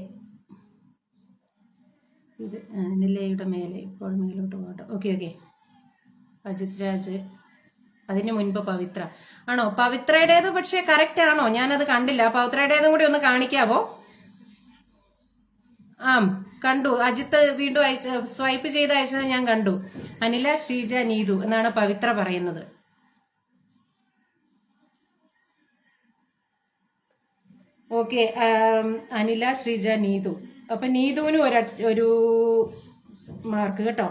ഇത് അനിലയുടെ മേലെ, ഇപ്പോൾ മേലോട്ട് പോകട്ടെ. ഓക്കെ, അജിത് രാജ്, അതിന് മുൻപ് പവിത്ര ആണോ? പവിത്രയുടേത് പക്ഷെ കറക്റ്റ് ആണോ? ഞാനത് കണ്ടില്ല. പവിത്രയുടേതും കൂടി ഒന്ന് കാണിക്കാവോ? കണ്ടു. അജിത്ത് വീണ്ടും സ്വൈപ്പ് ചെയ്ത് അയച്ചത് ഞാൻ കണ്ടു. അനില ശ്രീജ നീതു എന്നാണ് പവിത്ര പറയുന്നത്. ഓക്കെ, അനില ശ്രീജ നീതു. അപ്പൊ നീതുവിന് ഒരു മാർക്ക് കേട്ടോ.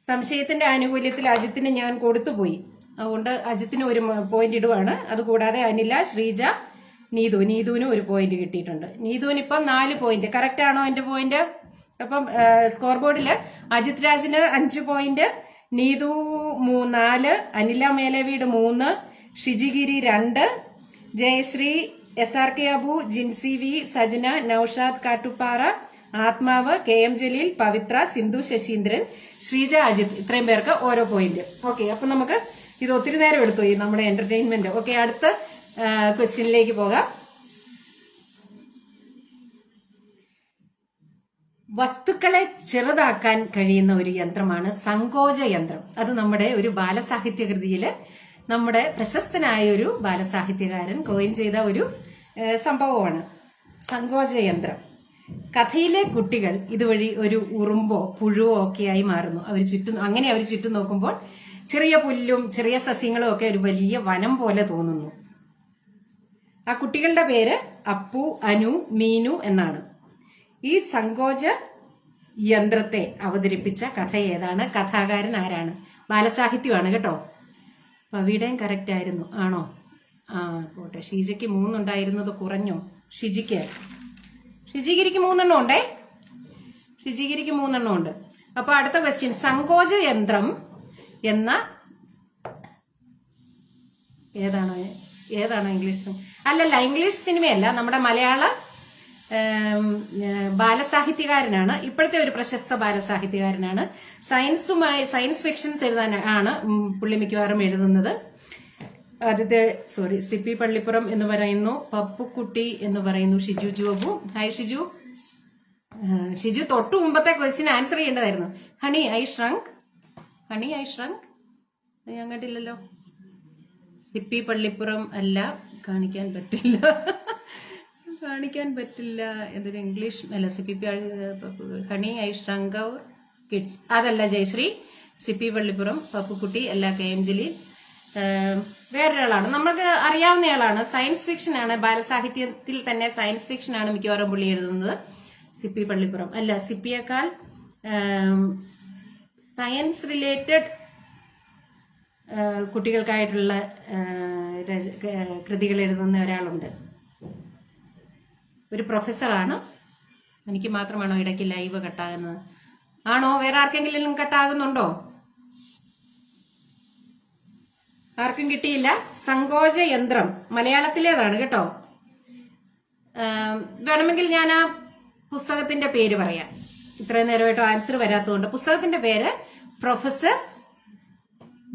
സംശയത്തിന്റെ ആനുകൂല്യത്തിൽ അജിത്തിന് ഞാൻ കൊടുത്തുപോയി. അതുകൊണ്ട് അജിത്തിന് ഒരു പോയിന്റ് ഇടുവാണ്. അതുകൂടാതെ അനില ശ്രീജ നീതുവിന് ഒരു പോയിന്റ് കിട്ടിയിട്ടുണ്ട്. നീതുവിന് ഇപ്പം 4 പോയിന്റ്. കറക്റ്റ് ആണോ എന്റെ പോയിന്റ്? അപ്പം സ്കോർ ബോർഡില് അജിത് രാജിന് 5 point, Neethu 4, Anila Melaveedu 3, Shijigiri 2, Jayashree, SRK Abu, Jincy V, Sajana, Naushad Kattupara, ആത്മാവ്, KM ജലീൽ, പവിത്ര, സിന്ധു ശശീന്ദ്രൻ, ശ്രീജ അജിത്, ഇത്രയും പേർക്ക് ഓരോ പോയിന്റ്. ഓക്കെ, അപ്പൊ നമുക്ക് ഇത് ഒത്തിരി നേരം എടുത്തു ഈ നമ്മുടെ എന്റർടൈൻമെന്റ്. ഓക്കെ, അടുത്ത ക്വസ്റ്റ്യനിലേക്ക് പോകാം. വസ്തുക്കളെ ചെറുതാക്കാൻ കഴിയുന്ന ഒരു യന്ത്രമാണ് സങ്കോച യന്ത്രം. അത് നമ്മുടെ ഒരു ബാലസാഹിത്യ കൃതിയിൽ നമ്മുടെ പ്രശസ്തനായ ഒരു ബാലസാഹിത്യകാരൻ കോയിൻ ചെയ്ത ഒരു സംഭവമാണ് സങ്കോചയന്ത്രം. കഥയിലെ കുട്ടികൾ ഇതുവഴി ഒരു ഉറുമ്പോ പുഴുവോ ഒക്കെയായി മാറുന്നു. അവർ ചുറ്റും നോക്കുമ്പോൾ ചെറിയ പുല്ലും ചെറിയ സസ്യങ്ങളും ഒക്കെ ഒരു വലിയ വനം പോലെ തോന്നുന്നു. ആ കുട്ടികളുടെ പേര് അപ്പു, അനു, മീനു എന്നാണ്. ഈ സങ്കോച യന്ത്രത്തെ അവതരിപ്പിച്ച കഥ ഏതാണ്? കഥാകാരൻ ആരാണ്? ബാലസാഹിത്യമാണ് കേട്ടോ. പവിയുടെയും കറക്റ്റ് ആയിരുന്നു. ആണോ? പോട്ടെ. ഷീജയ്ക്ക് 3 ഉണ്ടായിരുന്നത് കുറഞ്ഞോ? ഷിജിഗിരിക്ക് 3 എണ്ണം ഉണ്ടേ. ഷിജിഗിരിക്ക് 3 എണ്ണം ഉണ്ട്. അപ്പൊ അടുത്ത ക്വസ്റ്റ്യൻ, സങ്കോച യന്ത്രം എന്ന ഏതാണ് ഇംഗ്ലീഷ്? അല്ലല്ല, ഇംഗ്ലീഷ് സിനിമയല്ല, നമ്മുടെ മലയാള ബാലസാഹിത്യകാരനാണ്. ഇപ്പോഴത്തെ ഒരു പ്രശസ്ത ബാലസാഹിത്യകാരനാണ്. സയൻസ് ഫിക്ഷൻസ് എഴുതാനാണ് പുള്ളി മിക്കവാറും എഴുതുന്നത്. സിപ്പി പള്ളിപ്പുറം എന്ന് പറയുന്നു, പപ്പുക്കുട്ടി എന്ന് പറയുന്നു, ഷിജു ജോബു. ഹായ് ഷിജു. തൊട്ടു മുമ്പത്തെ ക്വസ്റ്റ്യൻ ആൻസർ ചെയ്യേണ്ടതായിരുന്നു. Honey I shrunk. ഞാൻ കണ്ടില്ലല്ലോ. സിപ്പി പള്ളിപ്പുറം അല്ല, കാണിക്കാൻ പറ്റില്ല. എന്തൊരു ഇംഗ്ലീഷ് അല്ല. സിപ്പി honey I shrunk our kids അതല്ല ജയശ്രീ. സിപ്പി പള്ളിപ്പുറം, പപ്പുക്കുട്ടി അല്ല, KM ജലീൽ വേറൊരാളാണ്, നമ്മൾക്ക് അറിയാവുന്നയാളാണ്. സയൻസ് ഫിക്ഷൻ ആണ്, ബാലസാഹിത്യത്തിൽ തന്നെ സയൻസ് ഫിക്ഷൻ ആണ് മിക്കവാറും പുള്ളി എഴുതുന്നത്. സിപ്പി പള്ളിപ്പുറം അല്ല. സിപ്പിയേക്കാൾ സയൻസ് റിലേറ്റഡ് കുട്ടികൾക്കായിട്ടുള്ള കൃതികൾ എഴുതുന്ന ഒരാളുണ്ട്. ഒരു പ്രൊഫസറാണ്. എനിക്ക് മാത്രമാണോ ഇടയ്ക്ക് ലൈവ് കട്ടാകുന്നത്? ആണോ? വേറെ ആർക്കെങ്കിലും കട്ടാകുന്നുണ്ടോ? ആർക്കും കിട്ടിയില്ല. സങ്കോച യന്ത്രം മലയാളത്തിലേതാണ് കേട്ടോ. വേണമെങ്കിൽ ഞാൻ ആ പുസ്തകത്തിന്റെ പേര് പറയാം. ഇത്രയും നേരമായിട്ട് ആൻസർ വരാത്തതുകൊണ്ട്. പുസ്തകത്തിന്റെ പേര് പ്രൊഫസർ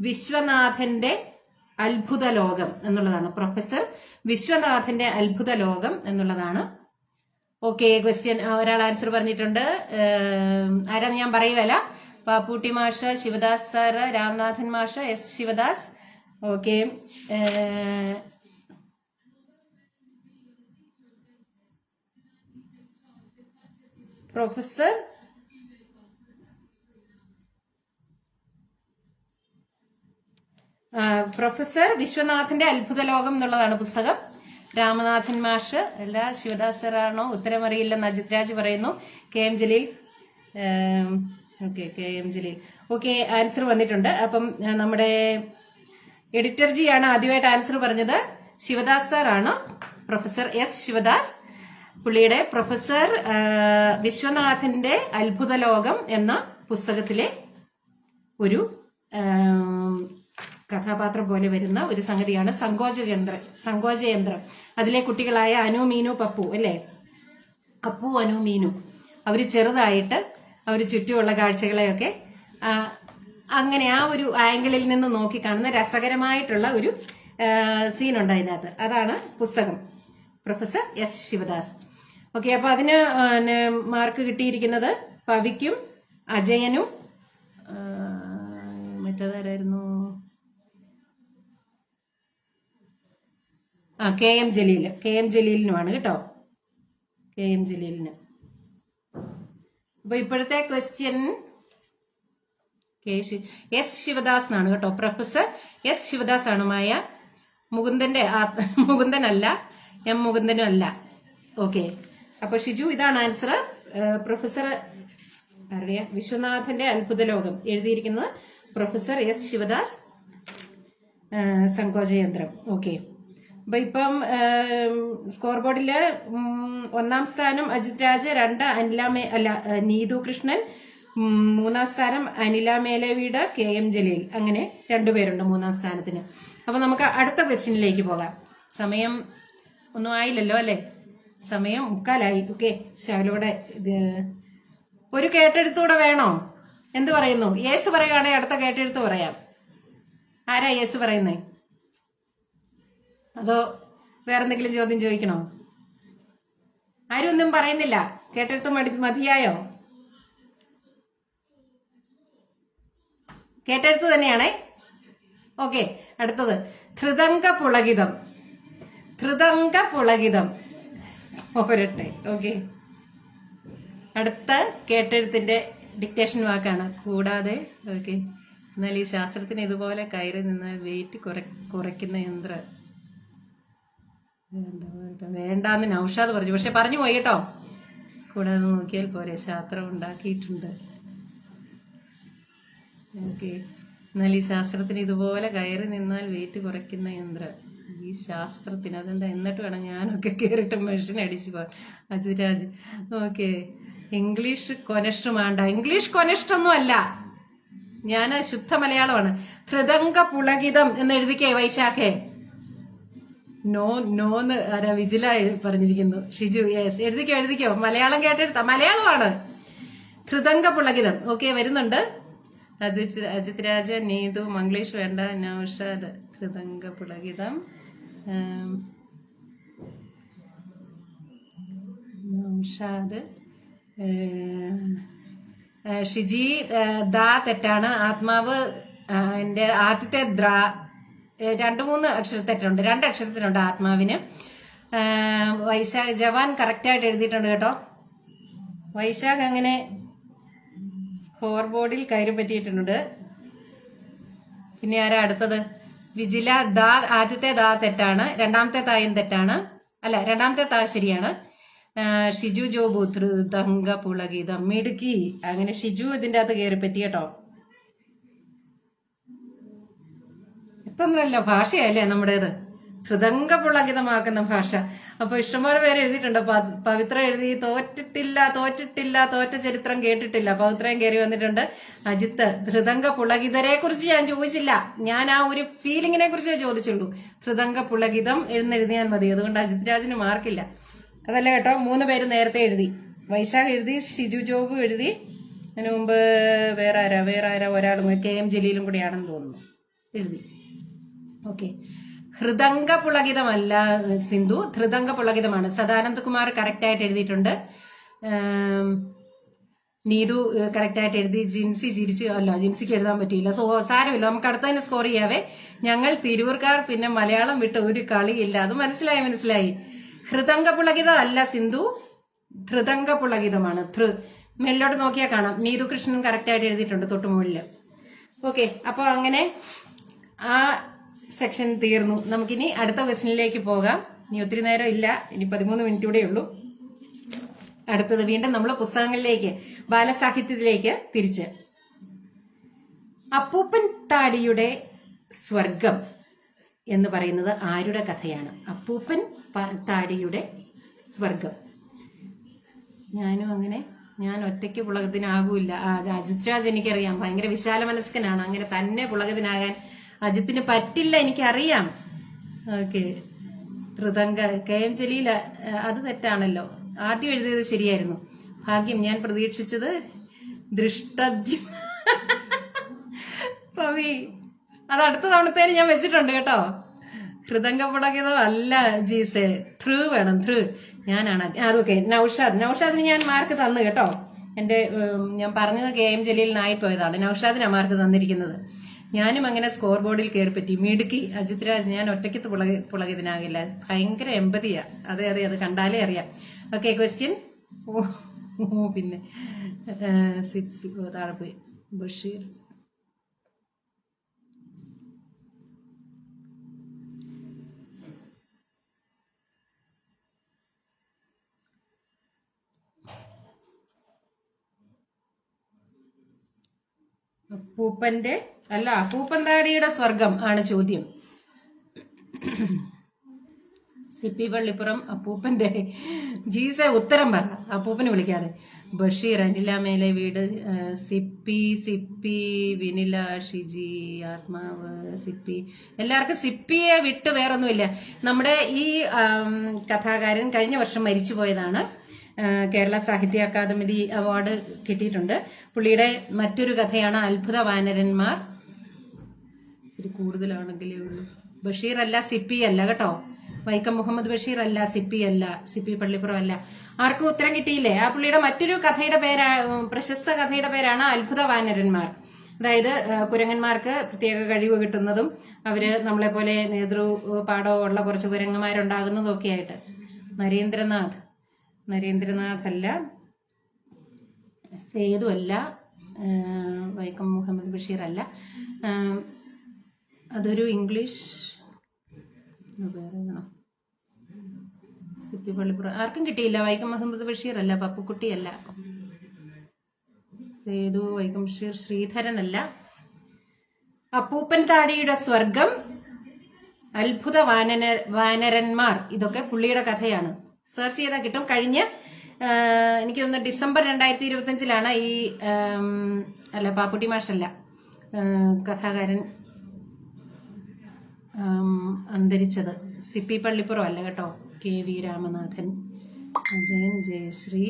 വിശ്വനാഥന്റെ അത്ഭുത ലോകം എന്നുള്ളതാണ്. പ്രൊഫസർ വിശ്വനാഥന്റെ അത്ഭുത ലോകം എന്നുള്ളതാണ്. ഓക്കെ, ക്വസ്റ്റ്യൻ ഒരാൾ ആൻസർ പറഞ്ഞിട്ടുണ്ട്. ആരാന്ന് ഞാൻ പറയുവല്ല. പാപ്പൂട്ടി മാഷ്, ശിവദാസ് സാറ്, രാംനാഥൻ മാഷ്, S ശിവദാസ്. ഓക്കെ, പ്രൊഫസർ വിശ്വനാഥന്റെ അത്ഭുത ലോകം എന്നുള്ളതാണ് പുസ്തകം. രാമനാഥൻ മാഷ് അല്ല, ശിവദാസ് സാറാണോ? ഉത്തരം അറിയില്ലെന്ന് അജിത് രാജ് പറയുന്നു. KM Jaleel. KM Jaleel. Okay, answer വന്നിട്ടുണ്ട്. അപ്പം നമ്മുടെ എഡിറ്റർ ജി ആണ് ആദ്യമായിട്ട് ആൻസർ പറഞ്ഞത്. ശിവദാസ് സാറാണ്, പ്രൊഫസർ S ശിവദാസ്. പുള്ളിയുടെ പ്രൊഫസർ വിശ്വനാഥന്റെ അത്ഭുത ലോകം എന്ന പുസ്തകത്തിലെ ഒരു കഥാപാത്രം പോലെ വരുന്ന ഒരു സംഗതിയാണ് സങ്കോചയന്ത്രം. അതിലെ കുട്ടികളായ അനു, മീനു, പപ്പു അല്ലേ? അപ്പു, അനു, മീനു അവര് ചെറുതായിട്ട് അവര് ചുറ്റുമുള്ള കാഴ്ചകളെയൊക്കെ അങ്ങനെ ആ ഒരു ആംഗിളിൽ നിന്ന് നോക്കി കാണുന്ന രസകരമായിട്ടുള്ള ഒരു സീനുണ്ട് അതിനകത്ത്. അതാണ് പുസ്തകം. Professor S Sivadas. ഓക്കെ, അപ്പൊ അതിന് മാർക്ക് കിട്ടിയിരിക്കുന്നത് പവിക്കും അജയനും മറ്റേതാരായിരുന്നു? KM ജലീലിനുമാണ് കേട്ടോ. KM ജലീലിന്. അപ്പൊ ഇപ്പോഴത്തെ ക്വസ്റ്റ്യൻ S ശിവദാസ് എന്നാണ് കേട്ടോ. പ്രൊഫസർ S ശിവദാസ് ആണ്. മുകുന്ദനല്ല, M മുകുന്ദനും അല്ല. ഓക്കെ, അപ്പൊ ഷിജു ഇതാണ് ആൻസർ. പ്രൊഫസർ വിശ്വനാഥന്റെ അത്ഭുത ലോകം എഴുതിയിരിക്കുന്നത് പ്രൊഫസർ S ശിവദാസ്. സങ്കോചയന്ത്രം. ഓക്കെ, അപ്പൊ ഇപ്പം സ്കോർ ബോർഡില് 1ാം സ്ഥാനം അജിത് രാജ്, 2 നീതു കൃഷ്ണൻ, 3ാം സ്ഥാനം അനില മേലവീട്, KM ജലീൽ. അങ്ങനെ 2 പേരുണ്ട് 3ാം സ്ഥാനത്തിന്. അപ്പൊ നമുക്ക് അടുത്ത ക്വസ്റ്റ്യനിലേക്ക് പോകാം. സമയം ഒന്നും ആയില്ലല്ലോ അല്ലെ? സമയം 3:15. ഓക്കെ, ശകലൂടെ ഒരു കേട്ടെഴുത്തൂടെ വേണോ? എന്ത് പറയുന്നു? യേസ് പറയുകയാണെങ്കിൽ അടുത്ത കേട്ടെഴുത്ത് പറയാം. ആരാ യേസ് പറയുന്നേ? അതോ വേറെന്തെങ്കിലും ചോദ്യം ചോദിക്കണോ? ആരും ഒന്നും പറയുന്നില്ല. കേട്ടെഴുത്ത് മതിയായോ? കേട്ടെഴുത്ത് തന്നെയാണേ. ഓക്കെ, അടുത്തത് ധൃതംഗ പുളകിതം. ധൃതംഗ പുളകിതം പോരട്ടെ. ഓക്കെ, അടുത്ത കേട്ടെഴുത്തിന്റെ ഡിക്റ്റേഷൻ വാക്കാണ് കൂടാതെ. ഓക്കെ, എന്നാൽ ഈ ശാസ്ത്രത്തിന് ഇതുപോലെ കയറി നിന്നാൽ വെയിറ്റ് കുറയ്ക്കുന്ന യന്ത്രം വേണ്ടാന്ന് നൗഷാദ് പറഞ്ഞു, പക്ഷെ പറഞ്ഞു പോയി കേട്ടോ. കൂടാതെ നോക്കിയാൽ പോരെ, ശാസ്ത്രം ഉണ്ടാക്കിയിട്ടുണ്ട്. ഓക്കെ, എന്നാൽ ഈ ശാസ്ത്രത്തിന് ഇതുപോലെ കയറി നിന്നാൽ വെയിറ്റ് കുറയ്ക്കുന്ന യന്ത്രം. ഈ ശാസ്ത്രത്തിന് അതെന്താ? എന്നിട്ട് വേണം ഞാനൊക്കെ കയറിയിട്ട് മെഷീൻ അടിച്ചു പോകാൻ. അജിരാജ്. ഓക്കെ, ഇംഗ്ലീഷ് കൊനഷ്ട വേണ്ട. ഇംഗ്ലീഷ് കൊനഷ്ടൊന്നും അല്ല, ഞാൻ ശുദ്ധ മലയാളമാണ്. ധൃതംഗ പുളകിതം എന്ന് എഴുതിക്കേ വൈശാഖേ. നോന്ന് ആരാ? വിജില പറഞ്ഞിരിക്കുന്നു. ഷിജു. യെസ്, എഴുതിക്കോ. മലയാളം കേട്ടെടുത്ത മലയാളമാണ്. ധൃതംഗ പുളകിതം. ഓക്കെ, വരുന്നുണ്ട്. അജിത് രാജ, നീതു, മംഗ്ലീഷ് വേണ്ട, നൗഷാദ്. ധൃതംഗ പുളകിതം. നൗഷാദ്. ഷിജി, ദാ തെറ്റാണ്. ആത്മാവ് എന്റെ ആദ്യത്തെ ദ്രാ 2-3 അക്ഷരത്തെറ്റുണ്ട്, 2 അക്ഷരത്തിനുണ്ട് ആത്മാവിന്. വൈശാഖ് ജവാൻ കറക്റ്റായിട്ട് എഴുതിയിട്ടുണ്ട് കേട്ടോ. വൈശാഖ് അങ്ങനെ സ്കോർ ബോർഡിൽ കയറി പറ്റിയിട്ടുണ്ട്. പിന്നെ ആരാ അടുത്തത്? വിജില. ദാ ആദ്യത്തെ ദാ തെറ്റാണ്, രണ്ടാമത്തെ തായും തെറ്റാണ്. അല്ല, രണ്ടാമത്തെ താ ശരിയാണ്. ഷിജു ജോബു ധൃതംഗ പുളകിതം മിടുക്കി. അങ്ങനെ ഷിജു ഇതിന്റെ അകത്ത് കയറി പറ്റി കേട്ടോ. എത്രല്ല ഭാഷയല്ലേ നമ്മുടേത്, ധൃതംഗ പുളകിതമാക്കുന്ന ഭാഷ. അപ്പൊ ഇഷ്ടംപോലെ പേര് എഴുതിയിട്ടുണ്ട്. പവിത്ര എഴുതി തോറ്റിട്ടില്ല, തോറ്റ ചരിത്രം കേട്ടിട്ടില്ല. പവിത്രയും കയറി വന്നിട്ടുണ്ട്. അജിത്ത്, ധൃതംഗ പുളകിതരെ കുറിച്ച് ഞാൻ ചോദിച്ചില്ല, ഞാൻ ആ ഒരു ഫീലിങ്ങിനെ കുറിച്ചേ ചോദിച്ചുള്ളൂ. ധൃതംഗ പുളകിതം എഴുതിയാൽ മതി. അതുകൊണ്ട് അജിത് രാജിന് മാർക്കില്ല. അതല്ല കേട്ടോ, 3 പേര് നേരത്തെ എഴുതി. വൈശാഖ് എഴുതി, ഷിജു ജോബു എഴുതി. അതിനു മുമ്പ് വേറെ ആരാ ഒരാളും KM ജലീലും കൂടിയാണെന്ന് തോന്നുന്നു എഴുതി. ഓക്കെ, ഹൃദംഗ പുളകിതമല്ല സിന്ധു, ധൃതംഗ പുളകിതമാണ്. സദാനന്ദ് കുമാർ കറക്റ്റായിട്ട് എഴുതിയിട്ടുണ്ട്. നീതു കറക്റ്റായിട്ട് എഴുതി. ജിൻസി ജിൻസിക്ക് എഴുതാൻ പറ്റിയില്ല. സാരമില്ല, നമുക്ക് അടുത്തതിന് സ്കോർ ചെയ്യാവേ. ഞങ്ങൾ തിരൂർക്കാർ പിന്നെ മലയാളം വിട്ട് ഒരു കളിയില്ല. അത് മനസ്സിലായി. ഹൃദംഗ പുളകിതം അല്ല സിന്ധു, ധൃതംഗ പുളകിതമാണ്. മേളിലോട്ട് നോക്കിയാൽ കാണാം. നീതു കൃഷ്ണൻ കറക്റ്റായിട്ട് എഴുതിയിട്ടുണ്ട് തൊട്ടുമുകളില്. ഓക്കെ, അപ്പോൾ അങ്ങനെ ആ സെക്ഷൻ തീർന്നു. നമുക്കിനി അടുത്ത ക്വസ്റ്റ്യനിലേക്ക് പോകാം. ഇനി ഒത്തിരി നേരം ഇല്ല, ഇനി 13 മിനിറ്റ് കൂടെ ഉള്ളൂ. അടുത്തത് വീണ്ടും നമ്മൾ പുസ്തകങ്ങളിലേക്ക്, ബാലസാഹിത്യത്തിലേക്ക് തിരിച്ച്. അപ്പൂപ്പൻ താടിയുടെ സ്വർഗം എന്ന് പറയുന്നത് ആരുടെ കഥയാണ്? അപ്പൂപ്പൻ താടിയുടെ സ്വർഗം. ഞാനും അങ്ങനെ, ഞാൻ ഒറ്റയ്ക്ക് പുളകത്തിനാകൂല. അജിത് രാജ് എനിക്കറിയാം, ഭയങ്കര വിശാല മനസ്കനാണ്. അങ്ങനെ തന്നെ പുളകത്തിനാകാൻ അജിത്തിന് പറ്റില്ല, എനിക്കറിയാം. ഓക്കെ, ധൃതംഗ KM ജലീൽ, അത് തെറ്റാണല്ലോ. ആദ്യം എഴുതിയത് ശരിയായിരുന്നു. ഭാഗ്യം, ഞാൻ പ്രതീക്ഷിച്ചത് ദൃഷ്ടദ്യം. പവി, അത് അടുത്ത തവണത്തേന് ഞാൻ വെച്ചിട്ടുണ്ട് കേട്ടോ. ഹൃദംഗ പുളകിതം അല്ല ജീസെ, വേണം. ഞാനാണ്. അതൊക്കെ നൗഷാദിന് ഞാൻ മാർക്ക് തന്നു കേട്ടോ. ഞാൻ പറഞ്ഞത് KM ജലീലിനായി പോയതാണ്. നൗഷാദിനാ മാർക്ക് തന്നിരിക്കുന്നത്. ഞാനും അങ്ങനെ സ്കോർ ബോർഡിൽ കയറി പറ്റി. മിടുക്കി അജിത് രാജ്. ഞാൻ ഒറ്റയ്ക്ക് പുളകിതനാകില്ല, ഭയങ്കര എമ്പതിയാ. അതെ, അത് കണ്ടാലേ അറിയാം. Okay, question. പിന്നെ താഴെ പോയി. ബഷീർ. അപ്പൂപ്പൻ താടിയുടെ സ്വർഗം ആണ് ചോദ്യം. CP പള്ളിപ്പുറം അപ്പൂപ്പന്റെ ജീസെ ഉത്തരം പറ, അപ്പൂപ്പനെ വിളിക്കാതെ. ബഷീർ, അനില മേലെ വീട്. സിപ്പി വിനില, ഷിജി, ആത്മാവ്, സിപ്പി. എല്ലാവർക്കും സിപ്പിയെ വിട്ട് വേറൊന്നുമില്ല. നമ്മുടെ ഈ കഥാകാരൻ കഴിഞ്ഞ വർഷം മരിച്ചുപോയതാണ്. കേരള സാഹിത്യ അക്കാദമി അവാർഡ് കിട്ടിയിട്ടുണ്ട്. പുള്ളിയുടെ മറ്റൊരു കഥയാണ് അത്ഭുത വാനരന്മാർ. ഇച്ചിരി കൂടുതലാണെങ്കിലേ ഉള്ളൂ. ബഷീർ അല്ല, സിപ്പി അല്ല കേട്ടോ. വൈക്കം മുഹമ്മദ് ബഷീർ അല്ല, സിപ്പി അല്ല, CP പള്ളിപ്പുറം അല്ല. ആർക്കും ഉത്തരം കിട്ടിയില്ലേ? ആ പുള്ളിയുടെ മറ്റൊരു കഥയുടെ പ്രശസ്ത കഥയുടെ പേരാണ് അത്ഭുത വാനരന്മാർ. അതായത് കുരങ്ങന്മാർക്ക് പ്രത്യേക കഴിവ് കിട്ടുന്നതും അവര് നമ്മളെ പോലെ നേതൃപാഠമുള്ള കുറച്ച് കുരങ്ങന്മാരുണ്ടാകുന്നതും ഒക്കെ ആയിട്ട്. നരേന്ദ്രനാഥ് അല്ല, സേതു അല്ല, വൈക്കം മുഹമ്മദ് ബഷീർ അല്ല. അതൊരു ഇംഗ്ലീഷ് പള്ളിപ്പുറം ആർക്കും കിട്ടിയില്ല. വൈക്കം മുഹമ്മദ് ബഷീർ അല്ല, പപ്പുക്കുട്ടിയല്ല, സേതു, വൈക്കം ബഷീർ, ശ്രീധരനല്ല. അപ്പൂപ്പൻ താടിയുടെ സ്വർഗം, അത്ഭുത വാനരന്മാർ, ഇതൊക്കെ പുള്ളിയുടെ കഥയാണ്. സെർച്ച് ചെയ്താൽ കിട്ടും. കഴിഞ്ഞ എനിക്ക് തോന്നുന്നു ഡിസംബർ 2025 ഈ അല്ല, പാപ്പുട്ടി മാഷല്ല, കഥാകാരൻ അന്തരിച്ചത്. സിപ്പി പള്ളിപ്പുറം അല്ല കേട്ടോ. KV രാമനാഥൻ, അജയൻ, ജയശ്രീ,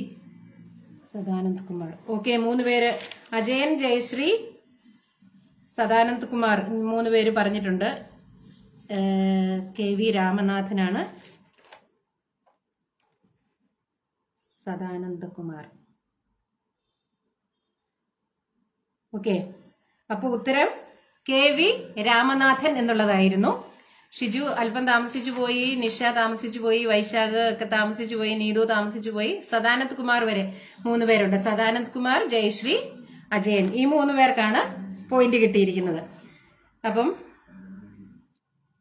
സദാനന്ദ് കുമാർ. ഓക്കെ, 3 പേര്, അജയൻ, ജയശ്രീ, സദാനന്ദ് കുമാർ, 3 പേര് പറഞ്ഞിട്ടുണ്ട്. KV രാമനാഥനാണ്, സദാനന്ദ് കുമാർ. ഓക്കെ, അപ്പൊ ഉത്തരം KV രാമനാഥൻ എന്നുള്ളതായിരുന്നു. ഷിജു അല്പം താമസിച്ചു പോയി, നിഷ താമസിച്ചു പോയി, വൈശാഖ് ഒക്കെ താമസിച്ചു പോയി, നീതു താമസിച്ചു പോയി, സദാനന്ദ് കുമാർ വരെ 3 പേരുണ്ട്. സദാനന്ദ് കുമാർ, ജയശ്രീ, അജയൻ, ഈ 3 പേർക്കാണ് പോയിന്റ് കിട്ടിയിരിക്കുന്നത്. അപ്പം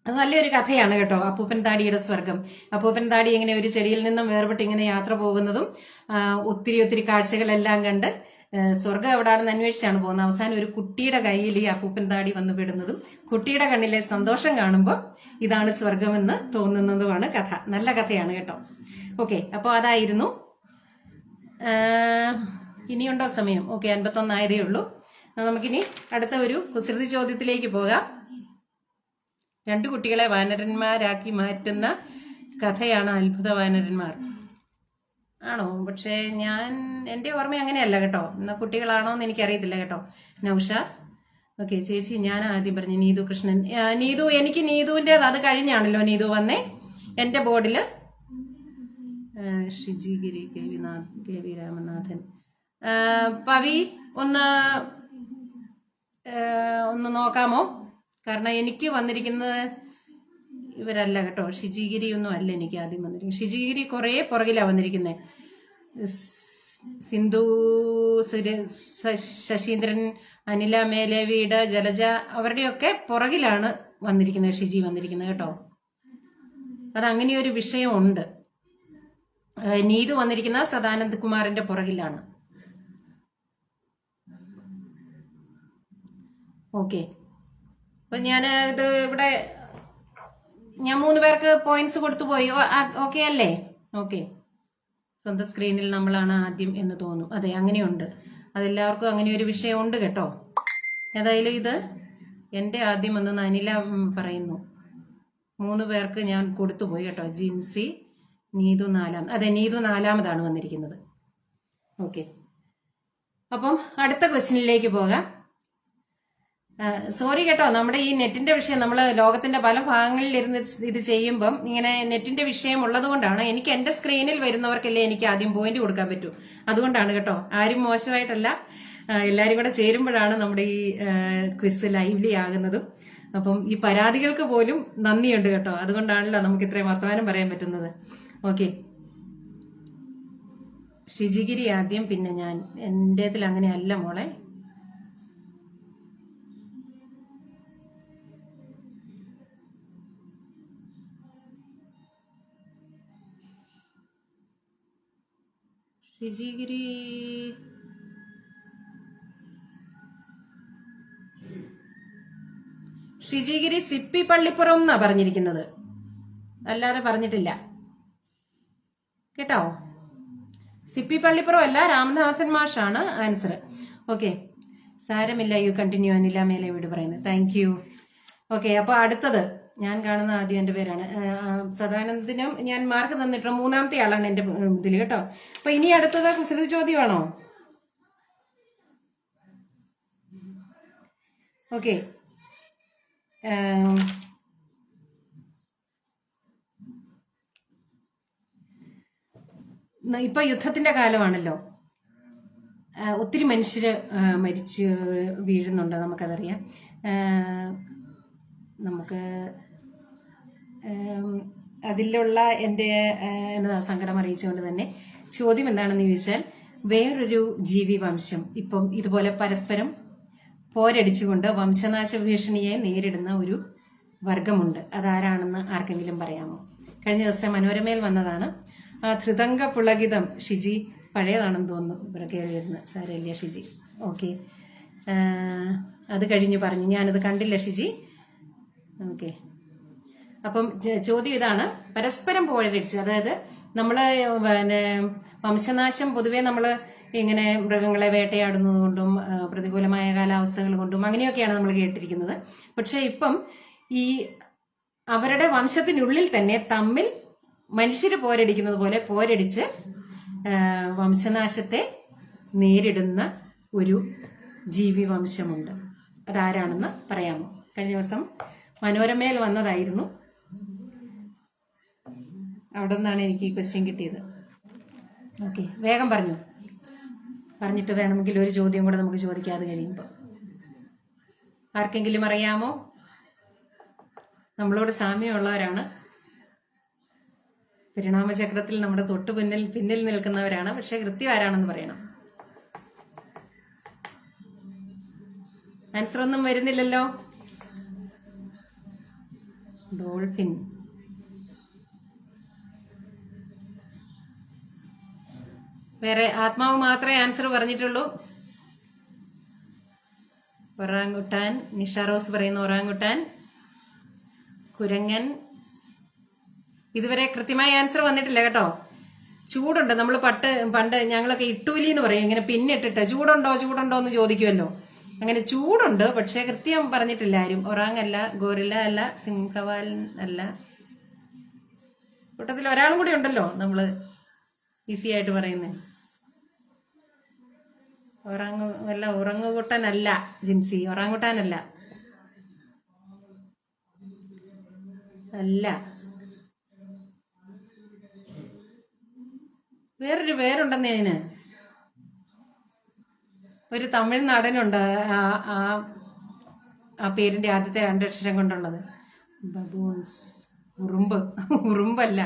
അത് നല്ലൊരു കഥയാണ് കേട്ടോ, അപ്പൂപ്പൻ താടിയുടെ സ്വർഗം. അപ്പൂപ്പൻ താടി ഇങ്ങനെ ഒരു ചെടിയിൽ നിന്നും വേർപെട്ട് ഇങ്ങനെ യാത്ര പോകുന്നതും ഒത്തിരി കാഴ്ചകളെല്ലാം കണ്ട് സ്വർഗം എവിടാണെന്ന് അന്വേഷിച്ചാണ് പോകുന്നത്. അവസാനം ഒരു കുട്ടിയുടെ കയ്യിൽ ഈ അപ്പൂപ്പൻ താടി വന്നു പെടുന്നതും കുട്ടിയുടെ കണ്ണിലെ സന്തോഷം കാണുമ്പോൾ ഇതാണ് സ്വർഗമെന്ന് തോന്നുന്നതുമാണ് കഥ. നല്ല കഥയാണ് കേട്ടോ. ഓക്കെ, അപ്പോൾ അതായിരുന്നു. ഇനിയുണ്ടോ സമയം? ഓക്കെ, 51 ആയതേ ഉള്ളൂ. നമുക്കിനി അടുത്ത ഒരു കുസൃതി ചോദ്യത്തിലേക്ക് പോകാം. 2 കുട്ടികളെ വാനരന്മാരാക്കി മാറ്റുന്ന കഥയാണ് അത്ഭുത വാനരന്മാർ. ആണോ? പക്ഷേ എൻ്റെ ഓർമ്മ അങ്ങനെയല്ല കേട്ടോ. എന്നാ കുട്ടികളാണോ എന്ന് എനിക്കറിയത്തില്ല കേട്ടോ. നൗഷാദ്. ഓക്കെ, ചേച്ചി ഞാൻ ആദ്യം പറഞ്ഞു നീതു കൃഷ്ണൻ. നീതു, എനിക്ക് നീതുവിൻ്റെത് അത് കഴിഞ്ഞാണല്ലോ നീതു വന്നേ. എൻ്റെ ബോർഡില് ഷിജിഗിരി, KV രാമനാഥൻ. പവി ഒന്ന് നോക്കാമോ? കാരണം എനിക്ക് വന്നിരിക്കുന്നത് ഇവരല്ല കേട്ടോ. ഷിജിഗിരി ഒന്നും അല്ല എനിക്ക് ആദ്യം വന്നിരിക്കുന്നത്. ഷിജിഗിരി കുറേ പുറകിലാണ് വന്നിരിക്കുന്നത്. സിന്ധു, ശശീന്ദ്രൻ, അനില മേലേവീട്, ജലജ, അവരുടെയൊക്കെ പുറകിലാണ് വന്നിരിക്കുന്നത് ഷിജി വന്നിരിക്കുന്നത് കേട്ടോ. അതങ്ങനെ ഒരു വിഷയമുണ്ട്. നീതു വന്നിരിക്കുന്ന സദാനന്ദ് കുമാറിന്റെ പുറകിലാണ്. ഓക്കെ, അപ്പൊ ഞാൻ ഇത് ഇവിടെ ഞാൻ 3 പേർക്ക് പോയിന്റ്സ് കൊടുത്തു പോയി. ഓക്കെ അല്ലേ? ഓക്കെ, സ്വന്തം സ്ക്രീനിൽ നമ്മളാണ് ആദ്യം എന്ന് തോന്നും. അതെ, അങ്ങനെയുണ്ട്. അതെല്ലാവർക്കും അങ്ങനെ ഒരു വിഷയമുണ്ട് കേട്ടോ. ഏതായാലും ഇത് എൻ്റെ ആദ്യം വന്നെന്ന് അനില പറയുന്നു. 3 പേർക്ക് ഞാൻ കൊടുത്തു പോയി കേട്ടോ. ജിൻസി, നീതു 4. അതെ, നീതു 4ാമതാണ് വന്നിരിക്കുന്നത്. ഓക്കെ, അപ്പം അടുത്ത ക്വസ്റ്റ്യനിലേക്ക് പോകാം. സോറി കേട്ടോ, നമ്മുടെ ഈ നെറ്റിന്റെ വിഷയം, നമ്മൾ ലോകത്തിന്റെ പല ഭാഗങ്ങളിൽ ഇരുന്ന് ഇത് ചെയ്യുമ്പം ഇങ്ങനെ നെറ്റിന്റെ വിഷയം ഉള്ളത് കൊണ്ടാണ്. എനിക്ക് എന്റെ സ്ക്രീനിൽ വരുന്നവർക്കല്ലേ എനിക്ക് ആദ്യം പോയിന്റ് കൊടുക്കാൻ പറ്റൂ. അതുകൊണ്ടാണ് കേട്ടോ. ആരും മോശമായിട്ടല്ല, എല്ലാരും കൂടെ ചേരുമ്പോഴാണ് നമ്മുടെ ഈ ക്വിസ് ലൈവ്ലി ആകുന്നതും. അപ്പം ഈ പരാതികൾക്ക് പോലും നന്ദിയുണ്ട് കേട്ടോ. അതുകൊണ്ടാണല്ലോ നമുക്ക് ഇത്രയും വർത്തമാനം പറയാൻ പറ്റുന്നത്. ഓക്കെ, ഷിജിഗിരി ആദ്യം, പിന്നെ ഞാൻ. എന്റേതിൽ അങ്ങനെയല്ല മോളെ. ഷിജിഗിരി സിപ്പി പള്ളിപ്പുറം എന്നാ പറഞ്ഞിരിക്കുന്നത്, അല്ലാതെ പറഞ്ഞിട്ടില്ല കേട്ടോ. സിപ്പി പള്ളിപ്പുറം അല്ല, രാമനാഥൻ മാഷാണ് ആൻസർ. ഓക്കെ, സാരമില്ല, യു കണ്ടിന്യൂ. അനില മേലെ വീട് പറയുന്നത്. Thank you. ഓക്കെ, അപ്പൊ അടുത്തത് ഞാൻ കാണുന്ന ആദ്യം എൻ്റെ പേരാണ്. സദാനന്ദിനും ഞാൻ മാർക്ക് തന്നിട്ടുണ്ട്. 3ാമത്തെ ആളാണ് എൻ്റെ ഇതിൽ കേട്ടോ. അപ്പൊ ഇനി അടുത്തത് കുസൃതി ചോദ്യമാണോ? ഓക്കെ, ഇപ്പൊ യുദ്ധത്തിന്റെ കാലമാണല്ലോ. ഒത്തിരി മനുഷ്യർ മരിച്ച് വീഴുന്നുണ്ട്, നമുക്കതറിയാം. നമുക്ക് അതിലുള്ള എൻ്റെ സങ്കടം അറിയിച്ചുകൊണ്ട് തന്നെ ചോദ്യം എന്താണെന്ന് ചോദിച്ചാൽ, വേറൊരു ജീവി വംശം ഇപ്പം ഇതുപോലെ പരസ്പരം പോരടിച്ചുകൊണ്ട് വംശനാശ ഭീഷണിയെ നേരിടുന്ന ഒരു വർഗമുണ്ട്. അതാരാണെന്ന് ആർക്കെങ്കിലും പറയാമോ? കഴിഞ്ഞ ദിവസം മനോരമയിൽ വന്നതാണ്. ധൃതംഗ പുളകിതം. ഷിജി പഴയതാണെന്ന് തോന്നുന്നു ഇവിടെ കയറി വരുന്നത്. സാരമില്ല ഷിജി. ഓക്കെ, അത് കഴിഞ്ഞ് പറഞ്ഞു. ഞാനത് കണ്ടില്ല ഷിജി. ഓക്കെ, അപ്പം ചോദ്യം ഇതാണ്, പരസ്പരം പോരടിച്ച്, അതായത് നമ്മള് വംശനാശം പൊതുവെ നമ്മള് ഇങ്ങനെ മൃഗങ്ങളെ വേട്ടയാടുന്നത് കൊണ്ടും പ്രതികൂലമായ കാലാവസ്ഥകൾ കൊണ്ടും അങ്ങനെയൊക്കെയാണ് നമ്മൾ കേട്ടിരിക്കുന്നത്. പക്ഷെ ഇപ്പം ഈ അവരുടെ വംശത്തിനുള്ളിൽ തന്നെ തമ്മിൽ മനുഷ്യർ പോരടിക്കുന്നത് പോലെ പോരടിച്ച് വംശനാശത്തെ നേരിടുന്ന ഒരു ജീവി വംശമുണ്ട്. അതാരാണെന്ന് പറയാമോ? കഴിഞ്ഞ ദിവസം മനോരമയിൽ വന്നതായിരുന്നു. അവിടെ നിന്നാണ് എനിക്ക് ഈ ക്വസ്റ്റ്യൻ കിട്ടിയത്. ഓക്കെ, വേഗം പറഞ്ഞു. പറഞ്ഞിട്ട് വേണമെങ്കിൽ ഒരു ചോദ്യം കൂടെ നമുക്ക് ചോദിക്കാതെ കഴിയുമ്പോൾ. ആർക്കെങ്കിലും അറിയാമോ? നമ്മളോട് സാമ്യമുള്ളവരാണ്. പരിണാമചക്രത്തിൽ നമ്മുടെ തൊട്ടു പിന്നിൽ നിൽക്കുന്നവരാണ്. പക്ഷെ കൃത്യം ആരാണെന്ന് പറയണം. ആൻസർ ഒന്നും വരുന്നില്ലല്ലോ. ഡോൾഫിൻ. വേറെ ആത്മാവ് മാത്രമേ ആൻസർ പറഞ്ഞിട്ടുള്ളൂ. ഒറാങ്ങുട്ടാൻ. നിഷാറോസ് പറയുന്ന ഒറാങ്ങുട്ടാൻ. കുരങ്ങൻ. ഇതുവരെ കൃത്യമായ ആൻസർ വന്നിട്ടില്ല കേട്ടോ. ചൂടുണ്ട്. നമ്മൾ പണ്ട് ഞങ്ങളൊക്കെ ഇട്ടൂലി എന്ന് പറയും, ഇങ്ങനെ പിന്നിട്ടിട്ട് ചൂടുണ്ടോ എന്ന് ചോദിക്കുമല്ലോ. അങ്ങനെ ചൂടുണ്ട്, പക്ഷെ കൃത്യം പറഞ്ഞിട്ടില്ല ആരും. ഒറാങ് അല്ല, ഗോറില്ല അല്ല, സിംഹവാലൻ അല്ല. കൂട്ടത്തിൽ ഒരാളും കൂടി ഉണ്ടല്ലോ നമ്മള് ഈസി ആയിട്ട് പറയുന്നത്. ഉറങ്ങുകുട്ടനല്ല ജിൻസി, ഒറാങ്ങുട്ടാനല്ല. അല്ല, വേറൊരു പേരുണ്ടെന്നേ അതിന്. ഒരു തമിഴ് നടനുണ്ട് ആ പേരിന്റെ ആദ്യത്തെ 2 അക്ഷരം കൊണ്ടുള്ളത്. ബബൂൺസ്. ഉറുമ്പല്ല,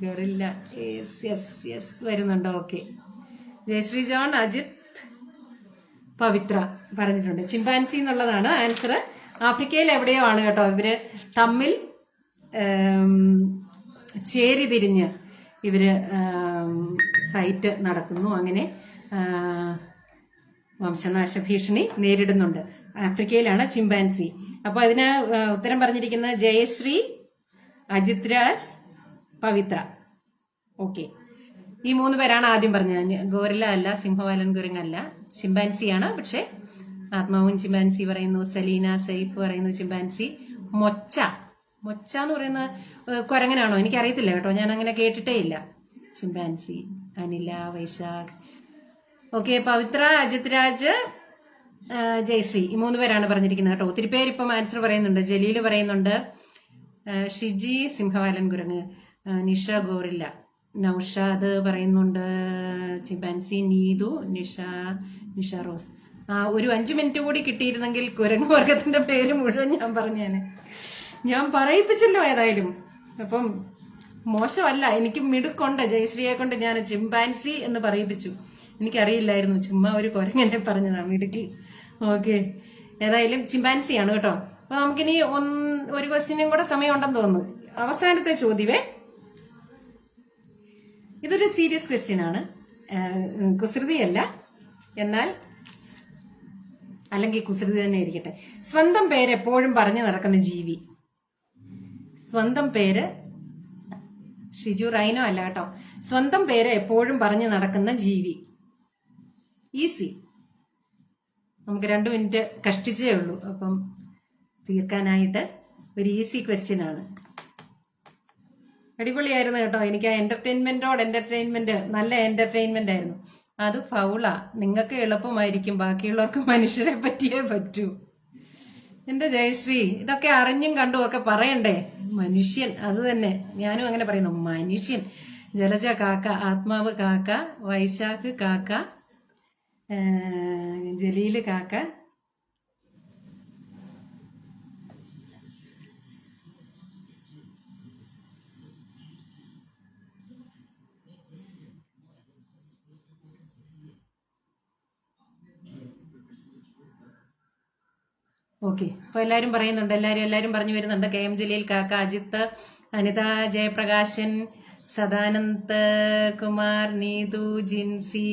ഗറില്ല. യെസ് വരുന്നുണ്ട്. ഓക്കെ, ജയശ്രീ ജോൺ, അജിത്, പവിത്ര പറഞ്ഞിട്ടുണ്ട്. ചിമ്പാൻസി എന്നുള്ളതാണ് ആൻസർ. ആഫ്രിക്കയിൽ എവിടെയോ ആണ് കേട്ടോ. ഇവര് തമ്മിൽ ചേരിതിരിഞ്ഞ് ഇവര് ഫൈറ്റ് നടത്തുന്നു. അങ്ങനെ വംശനാശ ഭീഷണി നേരിടുന്നുണ്ട്. ആഫ്രിക്കയിലാണ് ചിമ്പാൻസി. അപ്പൊ അതിന് ഉത്തരം പറഞ്ഞിരിക്കുന്നത് ജയശ്രീ, അജിത് രാജ്, പവിത്ര. ഓക്കെ, ഈ 3 പേരാണ് ആദ്യം പറഞ്ഞത്. ഗോറില്ല അല്ല, സിംഹവാലൻ കുരങ്ങല്ല, ചിമ്പാൻസിയാണ്. പക്ഷെ ആത്മാവും ചിമ്പാൻസി പറയുന്നു. സലീന സൈഫ് പറയുന്നു ചിമ്പാൻസി. മൊച്ച എന്ന് പറയുന്ന കുരങ്ങനാണോ? എനിക്കറിയത്തില്ല കേട്ടോ, ഞാൻ അങ്ങനെ കേട്ടിട്ടേ ഇല്ല. ചിമ്പാൻസി. അനില, വൈശാഖ്. ഓക്കെ, പവിത്ര, അജിത് രാജ്, ജയശ്രീ, ഈ 3 പേരാണ് പറഞ്ഞിരിക്കുന്നത് കേട്ടോ. ഒത്തിരി പേര് ഇപ്പം ആൻസർ പറയുന്നുണ്ട്. ജലീല് പറയുന്നുണ്ട്, ഷിജി സിംഹവാലൻ കുരങ്ങ്, നിഷ ഗോറില്ല, നൌഷാദ് പറയുന്നുണ്ട് ചിമ്പാൻസി, നീതു, നിഷ റോസ്. ഒരു 5 മിനിറ്റ് കൂടി കിട്ടിയിരുന്നെങ്കിൽ കുരങ്ങ് വർഗത്തിന്റെ പേര് മുഴുവൻ ഞാൻ പറഞ്ഞേനെ. ഞാൻ പറയിപ്പിച്ചല്ലോ ഏതായാലും. അപ്പം മോശമല്ല, എനിക്ക് മിടുക്കുണ്ട്. ജയശ്രീയെ കൊണ്ട് ഞാൻ ചിമ്പാൻസി എന്ന് പറയിപ്പിച്ചു. എനിക്കറിയില്ലായിരുന്നു, ചുമ്മാ ഒരു കുരങ്ങനെ പറഞ്ഞതാ, മിടുക്കി. ഓക്കെ, ഏതായാലും ചിമ്പാൻസിയാണ് കേട്ടോ. അപ്പൊ നമുക്കിനി ഒരു ക്വസ്റ്റ്യനും കൂടെ സമയമുണ്ടെന്ന് തോന്നുന്നു. അവസാനത്തെ ചോദ്യമേ, ഇതൊരു സീരിയസ് ക്വസ്റ്റ്യൻ ആണ്, കുസൃതിയല്ല. എന്നാൽ അല്ലെങ്കിൽ കുസൃതി തന്നെ ഇരിക്കട്ടെ. സ്വന്തം പേര് എപ്പോഴും പറഞ്ഞു നടക്കുന്ന ജീവി. സ്വന്തം പേര് ഷിജു റൈനോ അല്ല കേട്ടോ. സ്വന്തം പേര് എപ്പോഴും പറഞ്ഞു നടക്കുന്ന ജീവി. ഈസി. നമുക്ക് 2 മിനിറ്റ് കഷ്ടിച്ചേ ഉള്ളൂ. അപ്പം തീർക്കാനായിട്ട് ഒരു ഈസി ക്വസ്റ്റ്യൻ ആണ്. അടിപൊളിയായിരുന്നു കേട്ടോ. എനിക്ക് ആ എന്റർടൈൻമെന്റ് നല്ല എന്റർടൈൻമെന്റ് ആയിരുന്നു. അത് ഫൗളാ. നിങ്ങൾക്ക് എളുപ്പമായിരിക്കും, ബാക്കിയുള്ളവർക്ക് മനുഷ്യരെ പറ്റിയേ പറ്റൂ. എന്റെ ജയശ്രീ, ഇതൊക്കെ അറിഞ്ഞും കണ്ടും ഒക്കെ പറയണ്ടേ. മനുഷ്യൻ, അത് തന്നെ ഞാനും അങ്ങനെ പറയുന്നു. മനുഷ്യൻ. ജലജ കാക്ക, ആത്മാവ് കാക്ക, വൈശാഖ് കാക്ക, ജലീൽ കാക്ക, ഓക്കെ. അപ്പോൾ എല്ലാവരും പറയുന്നുണ്ട്, എല്ലാവരും പറഞ്ഞു വരുന്നുണ്ട്. കെ എം ജലീൽ കാക്ക, അജിത്ത്, അനിത ജയപ്രകാശൻ, സദാനന്ദ് കുമാർ, നീതു, ജിൻസി,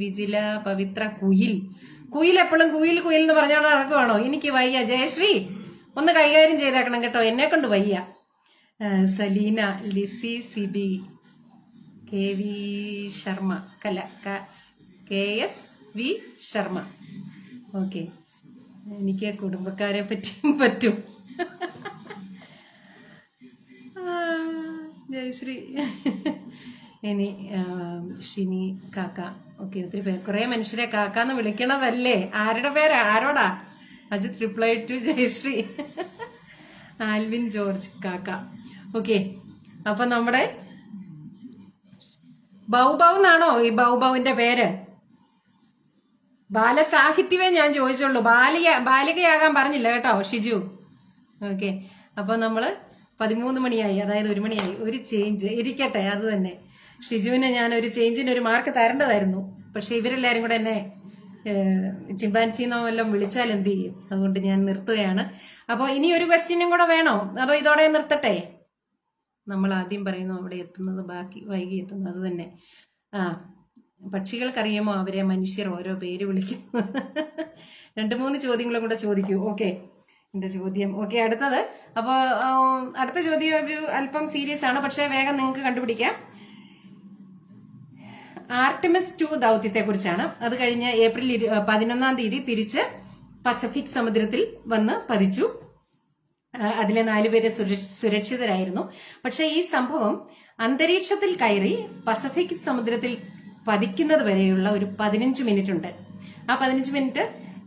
വിജില, പവിത്ര, കുയിൽ എപ്പോഴും കുയിൽ എന്ന് പറഞ്ഞോണ്ട് നടക്കുവാണോ? എനിക്ക് വയ്യ. ജയശ്രീ ഒന്ന് കൈകാര്യം ചെയ്തേക്കണം കേട്ടോ, എന്നെ കൊണ്ട് വയ്യ. Saleena, Lissy, Sibi, K V Sharma, K S V Sharma. Okay, എനിക്ക് കുടുംബക്കാരെ പറ്റിയും പറ്റും. ജയശ്രീ. ഇനി ഷിനി കാക്ക. ഓക്കെ, ഒത്തിരി പേര്, കുറെ മനുഷ്യരെ കാക്കാന്ന് വിളിക്കണതല്ലേ? ആരുടെ പേരാ? ആരോടാ? Ajith reply to Jayashree. ആൽവിൻ ജോർജ് കാക്ക. ഓക്കെ, അപ്പൊ നമ്മുടെ ബൗ എന്നാണോ ഈ ബൗവിന്റെ പേര്? ബാലസാഹിത്യമേ ഞാൻ ചോദിച്ചുള്ളൂ, ബാലികയാകാൻ പറഞ്ഞില്ല കേട്ടോ ഷിജു. ഓക്കെ, അപ്പൊ നമ്മള് 13 മണിയായി, അതായത് 1 മണിയായി. ഒരു ചേഞ്ച് ഇരിക്കട്ടെ, അത് തന്നെ. ഷിജുവിനെ ഞാൻ ഒരു ചേഞ്ചിന് ഒരു മാർക്ക് തരേണ്ടതായിരുന്നു, പക്ഷെ ഇവരെല്ലാരും കൂടെ എന്നെ ചിമ്പാൻസിന്നോ വല്ലതും വിളിച്ചാൽ എന്ത് ചെയ്യും? അതുകൊണ്ട് ഞാൻ നിർത്തുകയാണ്. അപ്പോൾ ഇനി ഒരു ക്വസ്റ്റ്യനും കൂടെ വേണോ, അതോ ഇതോടെ നിർത്തട്ടെ? നമ്മൾ ആദ്യം പറയുന്നു അവിടെ എത്തുന്നത്, ബാക്കി വൈകി എത്തുന്നത്, അത് തന്നെ. പക്ഷികൾക്കറിയാമോ അവരെ മനുഷ്യർ ഓരോ പേര് വിളിക്കുന്നു? 2-3 ചോദ്യങ്ങളും കൂടെ ചോദിക്കൂ. ഓക്കെ, എന്റെ ചോദ്യം. ഓക്കെ, അടുത്തത്. അപ്പോൾ അടുത്ത ചോദ്യം ഒരു അല്പം സീരിയസ് ആണ്, പക്ഷെ വേഗം നിങ്ങൾക്ക് കണ്ടുപിടിക്കാം. ആർട്ടിമിസ് 2 ദൗത്യത്തെ കുറിച്ചാണ്. അത് കഴിഞ്ഞ് ഏപ്രിൽ 11 തിരിച്ച് പസഫിക് സമുദ്രത്തിൽ വന്ന് പതിച്ചു. അതിലെ 4 പേര് സുരക്ഷിതരായിരുന്നു. പക്ഷെ ഈ സംഭവം അന്തരീക്ഷത്തിൽ കയറി പസഫിക് സമുദ്രത്തിൽ പതിക്കുന്നത് വരെയുള്ള ഒരു 15 മിനിറ്റ് ഉണ്ട്. ആ 15 മിനിറ്റ്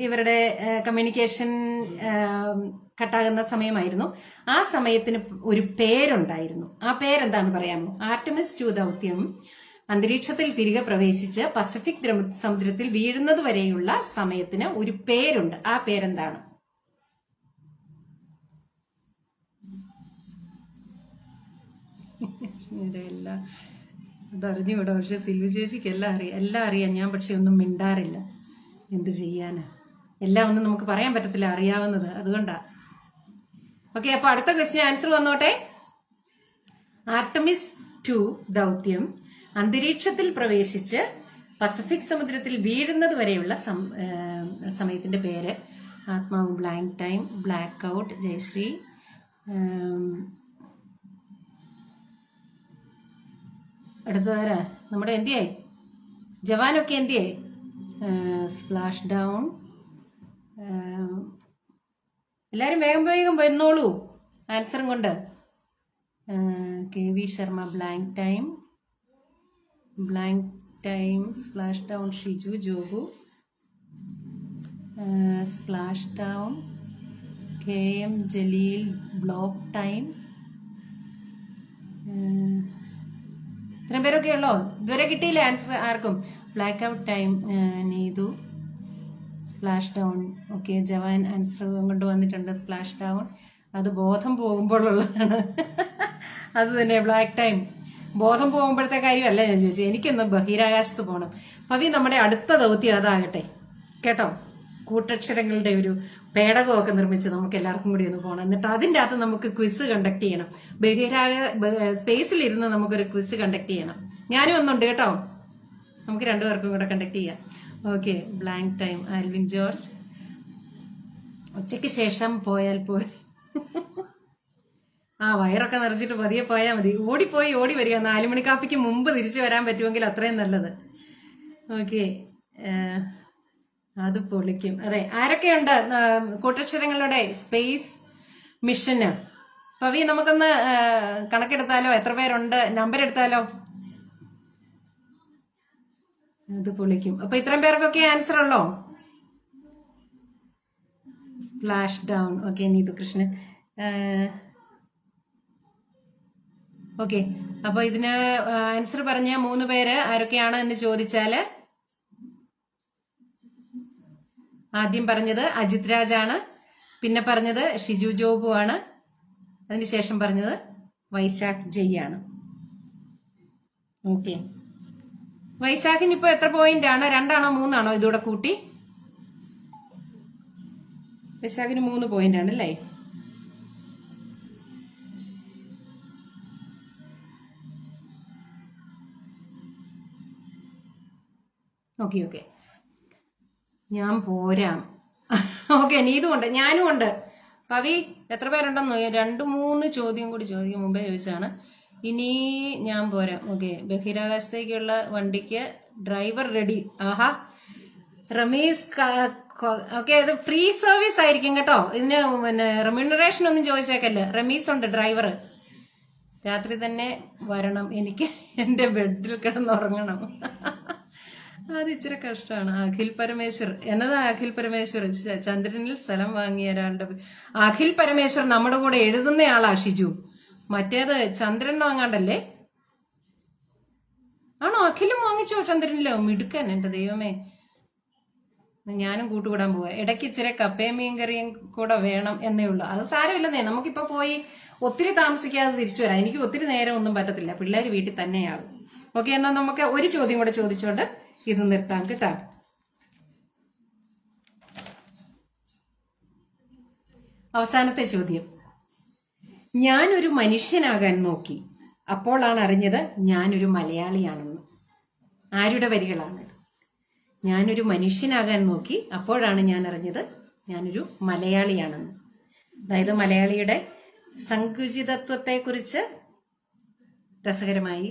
ഇവരുടെ കമ്മ്യൂണിക്കേഷൻ കട്ടാകുന്ന സമയമായിരുന്നു. ആ സമയത്തിന് ഒരു പേരുണ്ടായിരുന്നു. ആ പേരെന്താണെന്ന് പറയാമോ? ആർട്ടിമിസ് 2 ദൗത്യം അന്തരീക്ഷത്തിൽ തിരികെ പ്രവേശിച്ച് പസഫിക് സമുദ്രത്തിൽ വീഴുന്നത് വരെയുള്ള സമയത്തിന് ഒരു പേരുണ്ട്. ആ പേരെന്താണ്? അതറിഞ്ഞുകൂടാ, പക്ഷെ സിൽവി ചേച്ചിക്ക് എല്ലാം അറിയാം. ഞാൻ പക്ഷെ ഒന്നും മിണ്ടാറില്ല. എന്ത് ചെയ്യാനാ? എല്ലാം ഒന്നും നമുക്ക് പറയാൻ പറ്റത്തില്ല, അറിയാവുന്നത്, അതുകൊണ്ടാ. ഓക്കെ, അപ്പൊ അടുത്ത ക്വസ്റ്റ്യൻ ആൻസർ വന്നോട്ടെ. ആർട്ടിമിസ് 2 ദൗത്യം അന്തരീക്ഷത്തിൽ പ്രവേശിച്ച് പസഫിക് സമുദ്രത്തിൽ വീഴുന്നത് വരെയുള്ള സമയത്തിന്റെ പേര് ആത്മാവ്, blank time, black out, Jayashree, അടുത്തതാരാ? നമ്മുടെ എന്തിയായി? ജവാനൊക്കെ എന്തിയായി? Splash down. എല്ലാരും വേഗം വരുന്നോളൂ ആൻസറും കൊണ്ട്. K V Sharma, blank time, splash down, Shiju, Jobu, splash down, K M Jaleel, block time. ഇത്രയും പേരൊക്കെ ഉള്ളോ? ഇതുവരെ കിട്ടിയില്ല ആൻസർ ആർക്കും? Black out time, Neethu, splash down. Okay, Jawan answer കൊണ്ട് വന്നിട്ടുണ്ട്. സ്പ്ലാഷ് ഡൗൺ അത് ബോധം പോകുമ്പോഴുള്ളതാണ്. അത് തന്നെ, ബ്ലാക്ക് ടൈം ബോധം പോകുമ്പോഴത്തെ കാര്യമല്ല ഞാൻ ചോദിച്ചത്. എനിക്കൊന്ന് ബഹിരാകാശത്ത് പോകണം. പവി, നമ്മുടെ അടുത്ത ദൗത്യം അതാകട്ടെ കേട്ടോ. കൂട്ടക്ഷരങ്ങളുടെ ഒരു പേടകമൊക്കെ നിർമ്മിച്ച് നമുക്ക് എല്ലാവർക്കും കൂടി ഒന്ന് പോകണം. എന്നിട്ട് അതിൻ്റെ അകത്ത് നമുക്ക് ക്വിസ് കണ്ടക്ട് ചെയ്യണം. സ്പേസിലിരുന്ന് നമുക്കൊരു ക്വിസ് കണ്ടക്ട് ചെയ്യണം. ഞാനും ഒന്നുണ്ട് കേട്ടോ, നമുക്ക് 2 പേർക്കും കൂടെ കണ്ടക്ട് ചെയ്യാം. Okay, blank time, Alvin George. ഉച്ചയ്ക്ക് ശേഷം പോയാൽ പോയി. വയറൊക്കെ നിറച്ചിട്ട് പതിയെ പോയാൽ മതി. ഓടി വരിക. 4 മണി കാപ്പിക്ക് മുമ്പ് തിരിച്ചു വരാൻ പറ്റുമെങ്കിൽ അത്രയും നല്ലത്. ഓക്കെ, അത് പൊളിക്കും. അതെ, ആരൊക്കെയുണ്ട് കൂട്ടക്ഷരങ്ങളുടെ സ്പേസ് മിഷന്? പവി, നമുക്കൊന്ന് കണക്കെടുത്താലോ? എത്ര പേരുണ്ട്? നമ്പർ എടുത്താലോ? അത് പൊളിക്കും. അപ്പൊ ഇത്രയും പേർക്കൊക്കെ ആൻസർ ഉള്ളോ? Splash down. Okay, Neethu Krishnan. Okay, അപ്പൊ ഇതിന് ആൻസർ പറഞ്ഞ 3 പേര് ആരൊക്കെയാണ് എന്ന് ചോദിച്ചാല് ആദ്യം പറഞ്ഞത് അജിത് രാജാണ്, പിന്നെ പറഞ്ഞത് ഷിജു ജോബു ആണ്, അതിനുശേഷം പറഞ്ഞത് വൈശാഖ് ജയ് ആണ്. ഓക്കെ, വൈശാഖിന് ഇപ്പൊ എത്ര പോയിന്റ് ആണ്? 2 ആണോ 3 ആണോ ഇതൂടെ കൂട്ടി? വൈശാഖിന് 3 പോയിന്റ് ആണ് അല്ലേ? ഓക്കെ ഓക്കെ, ഞാൻ പോരാം. ഓക്കെ, നീതും ഉണ്ട്, ഞാനും ഉണ്ട്. പവി എത്ര പേരുണ്ടെന്ന് 2-3 ചോദ്യം കൂടി ചോദിക്കും മുമ്പേ ചോദിച്ചാണ്. ഇനി ഞാൻ പോരാം. ഓക്കെ, ബഹിരാകാശത്തേക്കുള്ള വണ്ടിക്ക് ഡ്രൈവർ റെഡി. ആഹാ, റമീസ്. ഓക്കെ, അത് ഫ്രീ സർവീസ് ആയിരിക്കും കേട്ടോ. ഇതിന് പിന്നെ റെമ്യൂണറേഷൻ ഒന്നും ചോദിച്ചേക്കല്ല. റമീസ് ഉണ്ട് ഡ്രൈവർ. രാത്രി തന്നെ വരണം, എനിക്ക് എന്റെ ബെഡിൽ കിടന്നുറങ്ങണം. അത് ഇച്ചിരി കഷ്ടമാണ്. അഖിൽ പരമേശ്വർ എന്നതാ? അഖിൽ പരമേശ്വർ ചന്ദ്രനിൽ സ്ഥലം വാങ്ങിയ ഒരാളുടെ അഖിൽ പരമേശ്വർ നമ്മുടെ കൂടെ എഴുതുന്നയാളാ ഷിജു. മറ്റേത് ചന്ദ്രൻ വാങ്ങാണ്ടല്ലേ? ആണോ? അഖിലും വാങ്ങിച്ചോ ചന്ദ്രനിലോ? മിടുക്കൻ, എന്റെ ദൈവമേ. ഞാനും കൂട്ടുകൂടാൻ പോവാ. ഇടയ്ക്ക് ഇച്ചിരി കപ്പയും മീൻകറിയും കൂടെ വേണം എന്നേ ഉള്ളൂ. അത് സാരമില്ലെന്നേ, നമുക്കിപ്പോ പോയി ഒത്തിരി താമസിക്കാതെ തിരിച്ചു വരാം. എനിക്ക് ഒത്തിരി നേരം ഒന്നും പറ്റത്തില്ല, പിള്ളേർ വീട്ടിൽ തന്നെയാകും. ഓക്കെ, എന്നാൽ നമുക്ക് ഒരു ചോദ്യം കൂടെ ചോദിച്ചോണ്ട് ഇത് നിർത്താം കേട്ടോ. അവസാനത്തെ ചോദ്യം. ഞാനൊരു മനുഷ്യനാകാൻ നോക്കി, അപ്പോഴാണ് അറിഞ്ഞത് ഞാനൊരു മലയാളിയാണെന്ന്. ആരുടെ വരികളാണ്? ഞാനൊരു മനുഷ്യനാകാൻ നോക്കി, അപ്പോഴാണ് ഞാൻ അറിഞ്ഞത് ഞാനൊരു മലയാളിയാണെന്ന്. അതായത് മലയാളിയുടെ സങ്കുചിതത്വത്തെക്കുറിച്ച് രസകരമായി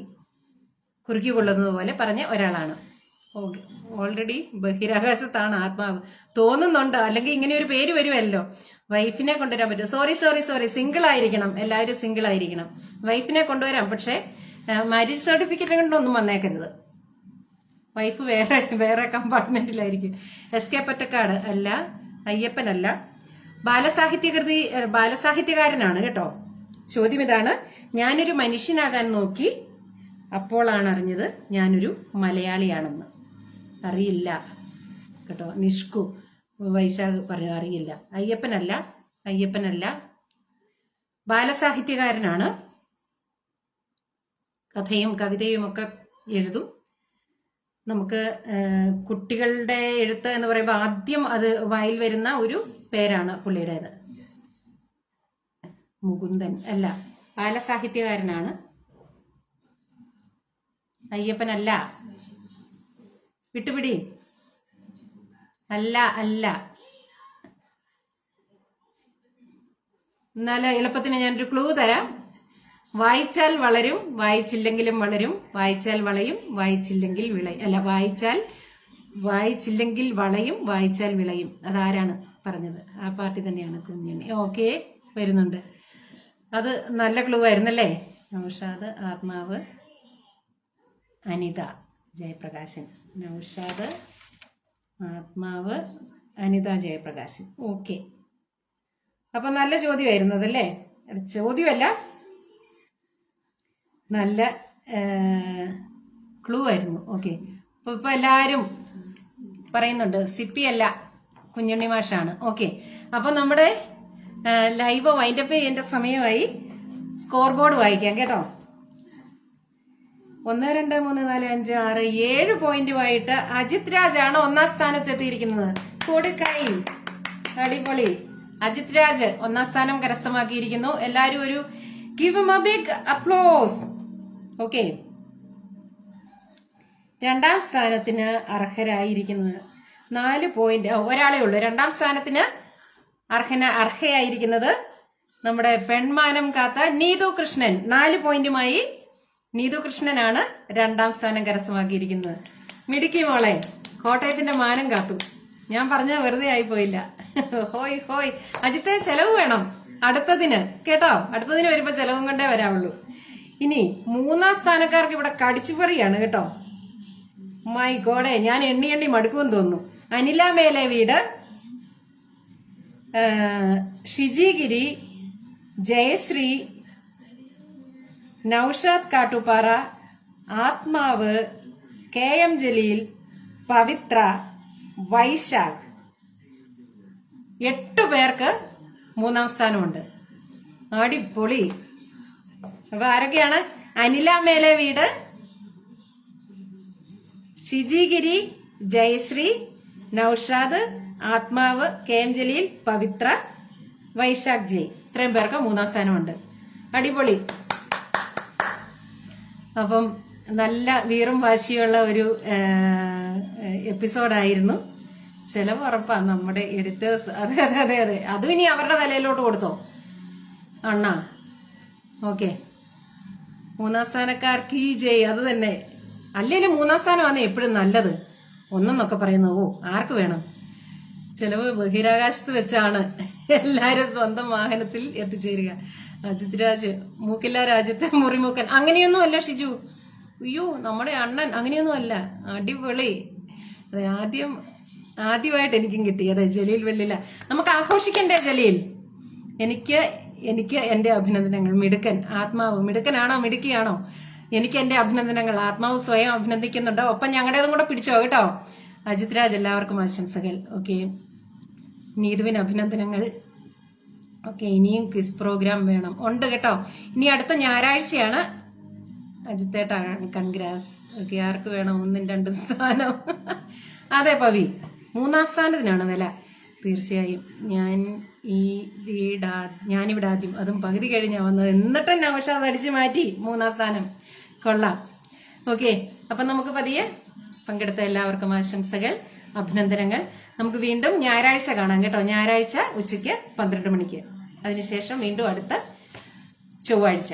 കുറുക്കിക്കൊള്ളുന്നത് പോലെ പറഞ്ഞ ഒരാളാണ്. ഓക്കെ, ഓൾറെഡി ബഹിരാകാശത്താണ് ആത്മാവ് തോന്നുന്നുണ്ട്, അല്ലെങ്കിൽ ഇങ്ങനെ ഒരു പേര് വരുമല്ലോ. വൈഫിനെ കൊണ്ടുവരാൻ പറ്റും. സോറി, സിംഗിൾ ആയിരിക്കണം, എല്ലാവരും സിംഗിൾ ആയിരിക്കണം. വൈഫിനെ കൊണ്ടുവരാം, പക്ഷെ മാരേജ് സർട്ടിഫിക്കറ്റ് കൊണ്ടൊന്നും വന്നേക്കരുത്. വൈഫ് വേറെ കമ്പാർട്ട്മെന്റിലായിരിക്കും. SK പൊറ്റക്കാട് അല്ല, അയ്യപ്പനല്ല. ബാലസാഹിത്യകാരനാണ് കേട്ടോ. ചോദ്യം ഇതാണ്: ഞാനൊരു മനുഷ്യനാകാൻ നോക്കി, അപ്പോഴാണ് അറിഞ്ഞത് ഞാനൊരു മലയാളിയാണെന്ന്. അറിയില്ല കേട്ടോ. നിഷ്കു വൈശാഖ് പറഞ്ഞു അറിയില്ല. അയ്യപ്പനല്ല, ബാലസാഹിത്യകാരനാണ്. കഥയും കവിതയും ഒക്കെ എഴുതും. നമുക്ക് കുട്ടികളുടെ എഴുത്ത് എന്ന് പറയുമ്പോൾ ആദ്യം അത് വായിൽ വരുന്ന ഒരു പേരാണ് പുള്ളിയുടേത്. മുകുന്ദൻ അല്ല, ബാലസാഹിത്യകാരനാണ്. അയ്യപ്പനല്ല, വിട്ടുപിടി. അല്ല. എന്നാൽ എളുപ്പത്തിന് ഞാനൊരു ക്ലൂ തരാം. വായിച്ചാൽ വളരും, വായിച്ചില്ലെങ്കിലും വളരും, വായിച്ചാൽ വളയും, വായിച്ചില്ലെങ്കിൽ വിളയും. അല്ല, വായിച്ചില്ലെങ്കിൽ വളയും, വായിച്ചാൽ വിളയും. അതാരാണ് പറഞ്ഞത്? ആ പാർട്ടി തന്നെയാണ് കുഞ്ഞുണ്ണി. ഓക്കെ, വരുന്നുണ്ട്. അത് നല്ല ക്ലൂ ആയിരുന്നല്ലേ? നൗഷാദ്, ആത്മാവ്, അനിത, ജയപ്രകാശൻ. നൗഷാദ്, ആത്മാവ്, അനിത, ജയപ്രകാശൻ. ഓക്കെ, അപ്പൊ നല്ല ചോദ്യമായിരുന്നു അതല്ലേ? ചോദ്യമല്ല, നല്ല ക്ലൂ ആയിരുന്നു. ഓക്കെ, അപ്പൊ ഇപ്പൊ എല്ലാരും പറയുന്നുണ്ട് സിപ്പി അല്ല, കുഞ്ഞുണ്ണി മാഷാണ്. ഓക്കെ, അപ്പൊ നമ്മുടെ ലൈവ് വൈൻഡപ്പ് ചെയ്യേണ്ട സമയമായി. സ്കോർ ബോർഡ് വായിക്കാം കേട്ടോ. 1 2 3 4 5 6 7 പോയിന്റുമായിട്ട് അജിത് രാജാണ് 1ാം സ്ഥാനത്ത് എത്തിയിരിക്കുന്നത്. കൊടുക്കൈ, അടിപൊളി. അജിത് രാജ് 1ാം സ്ഥാനം കരസ്ഥമാക്കിയിരിക്കുന്നു. എല്ലാരും ഒരു give him a big applause. Okay, 2ാം സ്ഥാനത്തിന് അർഹരായിരിക്കുന്നത് 4 പോയിന്റ്, ഒരാളേ ഉള്ളൂ. 2ാം സ്ഥാനത്തിന് അർഹയായിരിക്കുന്നത് നമ്മുടെ പെൺമാനം കാത്ത നീതു കൃഷ്ണൻ. 4 പോയിന്റുമായി നീതു കൃഷ്ണനാണ് 2ാം സ്ഥാനം കരസ്ഥമാക്കിയിരിക്കുന്നത്. മിടുക്കി മോളെ, കോട്ടയത്തിന്റെ മാനം കാത്തു. ഞാൻ പറഞ്ഞത് വെറുതെ ആയിപ്പോയില്ല. ഹോയ്. അജിത്തെ, ചെലവ് വേണം അടുത്തതിന് കേട്ടോ. അടുത്തതിന് വരുമ്പോ ചെലവും കൊണ്ടേ വരാവുള്ളൂ. ഇനി 3ാം സ്ഥാനക്കാർക്ക് ഇവിടെ കടിച്ചുപറിയാണ് കേട്ടോ. മൈ ഗോഡേ, ഞാൻ എണ്ണി മടുക്കുമെന്ന് തോന്നുന്നു. അനില മേലെ വീട്, ഷിജിഗിരി, ജയശ്രീ, നൌഷാദ് കാട്ടുപാറ, ആത്മാവ്, KM ജലീൽ, പവിത്ര, വൈശാഖ്. 8 പേർക്ക് 3-ാം സ്ഥാനമുണ്ട്. അടിപൊളി. അപ്പൊ ആരൊക്കെയാണ്? അനില മേലെ വീട്, ഷിജിഗിരി, ജയശ്രീ, നൌഷാദ്, ആത്മാവ്, KM ജലീൽ, പവിത്ര, വൈശാഖ് ജയ്. ഇത്രയും പേർക്ക് 3-ാം സ്ഥാനമുണ്ട്. അടിപൊളി. അപ്പം നല്ല വീറും വാശിയുള്ള ഒരു എപ്പിസോഡായിരുന്നു. ചെലവ് ഉറപ്പാ നമ്മുടെ എഡിറ്റേഴ്സ്. അതെ അതെ അതെ അതെ, അതും ഇനി അവരുടെ തലയിലോട്ട് കൊടുത്തോ അണ്ണാ. ഓക്കെ, 3-ാം സ്ഥാനക്കാർക്ക് ഈ ജയ്. അത് തന്നെ. അല്ലേലും 3-ാം സ്ഥാനമാണ് എപ്പോഴും നല്ലത്. ഒന്നെന്നൊക്കെ പറയുന്നത് ആർക്ക് വേണം? ചെലവ് ബഹിരാകാശത്ത് വെച്ചാണ് എല്ലാരും സ്വന്തം വാഹനത്തിൽ എത്തിച്ചേരുക. അജിത് രാജ്, മൂക്കില്ല രാജ്യത്തെ മുറിമൂക്കൻ. അങ്ങനെയൊന്നും അല്ല ഷിജു. അയ്യോ, നമ്മുടെ അണ്ണൻ അങ്ങനെയൊന്നും അല്ല. അടിപൊളി. അതെ, ആദ്യമായിട്ട് എനിക്കും കിട്ടി. അതെ, ജലീൽ വെള്ളില. നമുക്ക് ആഘോഷിക്കണ്ടേ ജലീൽ? എനിക്ക് എന്റെ അഭിനന്ദനങ്ങൾ. മിടുക്കൻ. ആത്മാവ് മിടുക്കനാണോ മിടുക്കിയാണോ? എനിക്ക് എന്റെ അഭിനന്ദനങ്ങൾ. ആത്മാവ് സ്വയം അഭിനന്ദിക്കുന്നുണ്ടോ? ഒപ്പം ഞങ്ങളുടേതും കൂടെ പിടിച്ചോ കേട്ടോ. അജിത് രാജ്, എല്ലാവർക്കും ആശംസകൾ. ഓക്കെ, നീതുവിന് അഭിനന്ദനങ്ങൾ. ഓക്കെ, ഇനിയും ക്വിസ് പ്രോഗ്രാം വേണം. ഉണ്ട് കേട്ടോ. ഇനി അടുത്ത ഞായറാഴ്ചയാണ്. അജിത്തേട്ടാ, കൺഗ്രാസ്. ഓക്കെ, ആർക്ക് വേണം 1ഉം 2ഉം സ്ഥാനം? അതെ പവി, 3-ാം സ്ഥാനത്തിനാണ് വില. തീർച്ചയായും. ഞാനിവിടെ ആദ്യം, അതും പകുതി കഴിഞ്ഞാ വന്നത്. എന്നിട്ടും നൗഷാദ് അടിച്ചു മാറ്റി 3-ാം സ്ഥാനം. കൊള്ളാം. ഓക്കെ, അപ്പൊ നമുക്ക് പതിയെ പങ്കെടുത്ത എല്ലാവർക്കും ആശംസകൾ, അഭിനന്ദനങ്ങൾ. നമുക്ക് വീണ്ടും ഞായറാഴ്ച കാണാം കേട്ടോ. ഞായറാഴ്ച ഉച്ചയ്ക്ക് 12 മണിക്ക്. അതിനുശേഷം വീണ്ടും അടുത്ത ചൊവ്വാഴ്ച.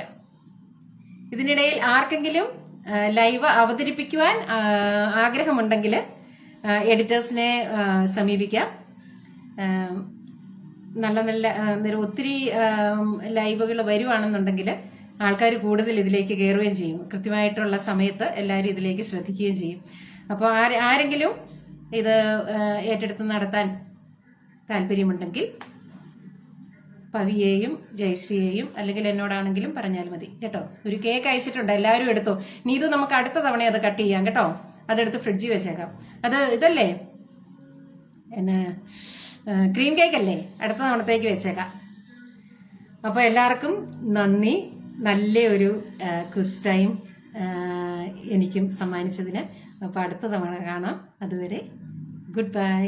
ഇതിനിടയിൽ ആർക്കെങ്കിലും ലൈവ് അവതരിപ്പിക്കുവാൻ ആഗ്രഹമുണ്ടെങ്കിൽ എഡിറ്റേഴ്സിനെ സമീപിക്കാം. നല്ല ഒത്തിരി ലൈവുകൾ വരുവാണെന്നുണ്ടെങ്കിൽ ആൾക്കാർ കൂടുതൽ ഇതിലേക്ക് കയറുകയും ചെയ്യും. കൃത്യമായിട്ടുള്ള സമയത്ത് എല്ലാവരും ഇതിലേക്ക് ശ്രദ്ധിക്കുകയും ചെയ്യും. അപ്പോൾ ആരെങ്കിലും ഇത് ഏറ്റെടുത്ത് നടത്താൻ താല്പര്യമുണ്ടെങ്കിൽ പവിയെയും ജയശ്രീയെയും അല്ലെങ്കിൽ എന്നോടാണെങ്കിലും പറഞ്ഞാൽ മതി കേട്ടോ. ഒരു കേക്ക് അയച്ചിട്ടുണ്ട്, എല്ലാവരും എടുത്തോ. നീതു, നമുക്ക് അടുത്ത തവണ അത് കട്ട് ചെയ്യാം കേട്ടോ. അതെടുത്ത് ഫ്രിഡ്ജിൽ വെച്ചേക്കാം. അത് ഇതല്ലേ, എന്നാ ക്രീം കേക്ക് അല്ലേ? അടുത്ത തവണത്തേക്ക് വെച്ചേക്കാം. അപ്പോൾ എല്ലാവർക്കും നന്ദി. നല്ല ഒരു ക്വിസ് ടൈം എനിക്കും സമ്മാനിച്ചതിന്. അപ്പോൾ അടുത്ത തവണ കാണാം. അതുവരെ ഗുഡ് ബൈ.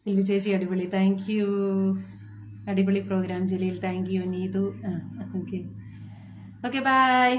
സിൽവി ചേച്ചി അടിപൊളി, താങ്ക് യു. അടിപൊളി program Jaleel, thank you. Neethu, okay okay, by.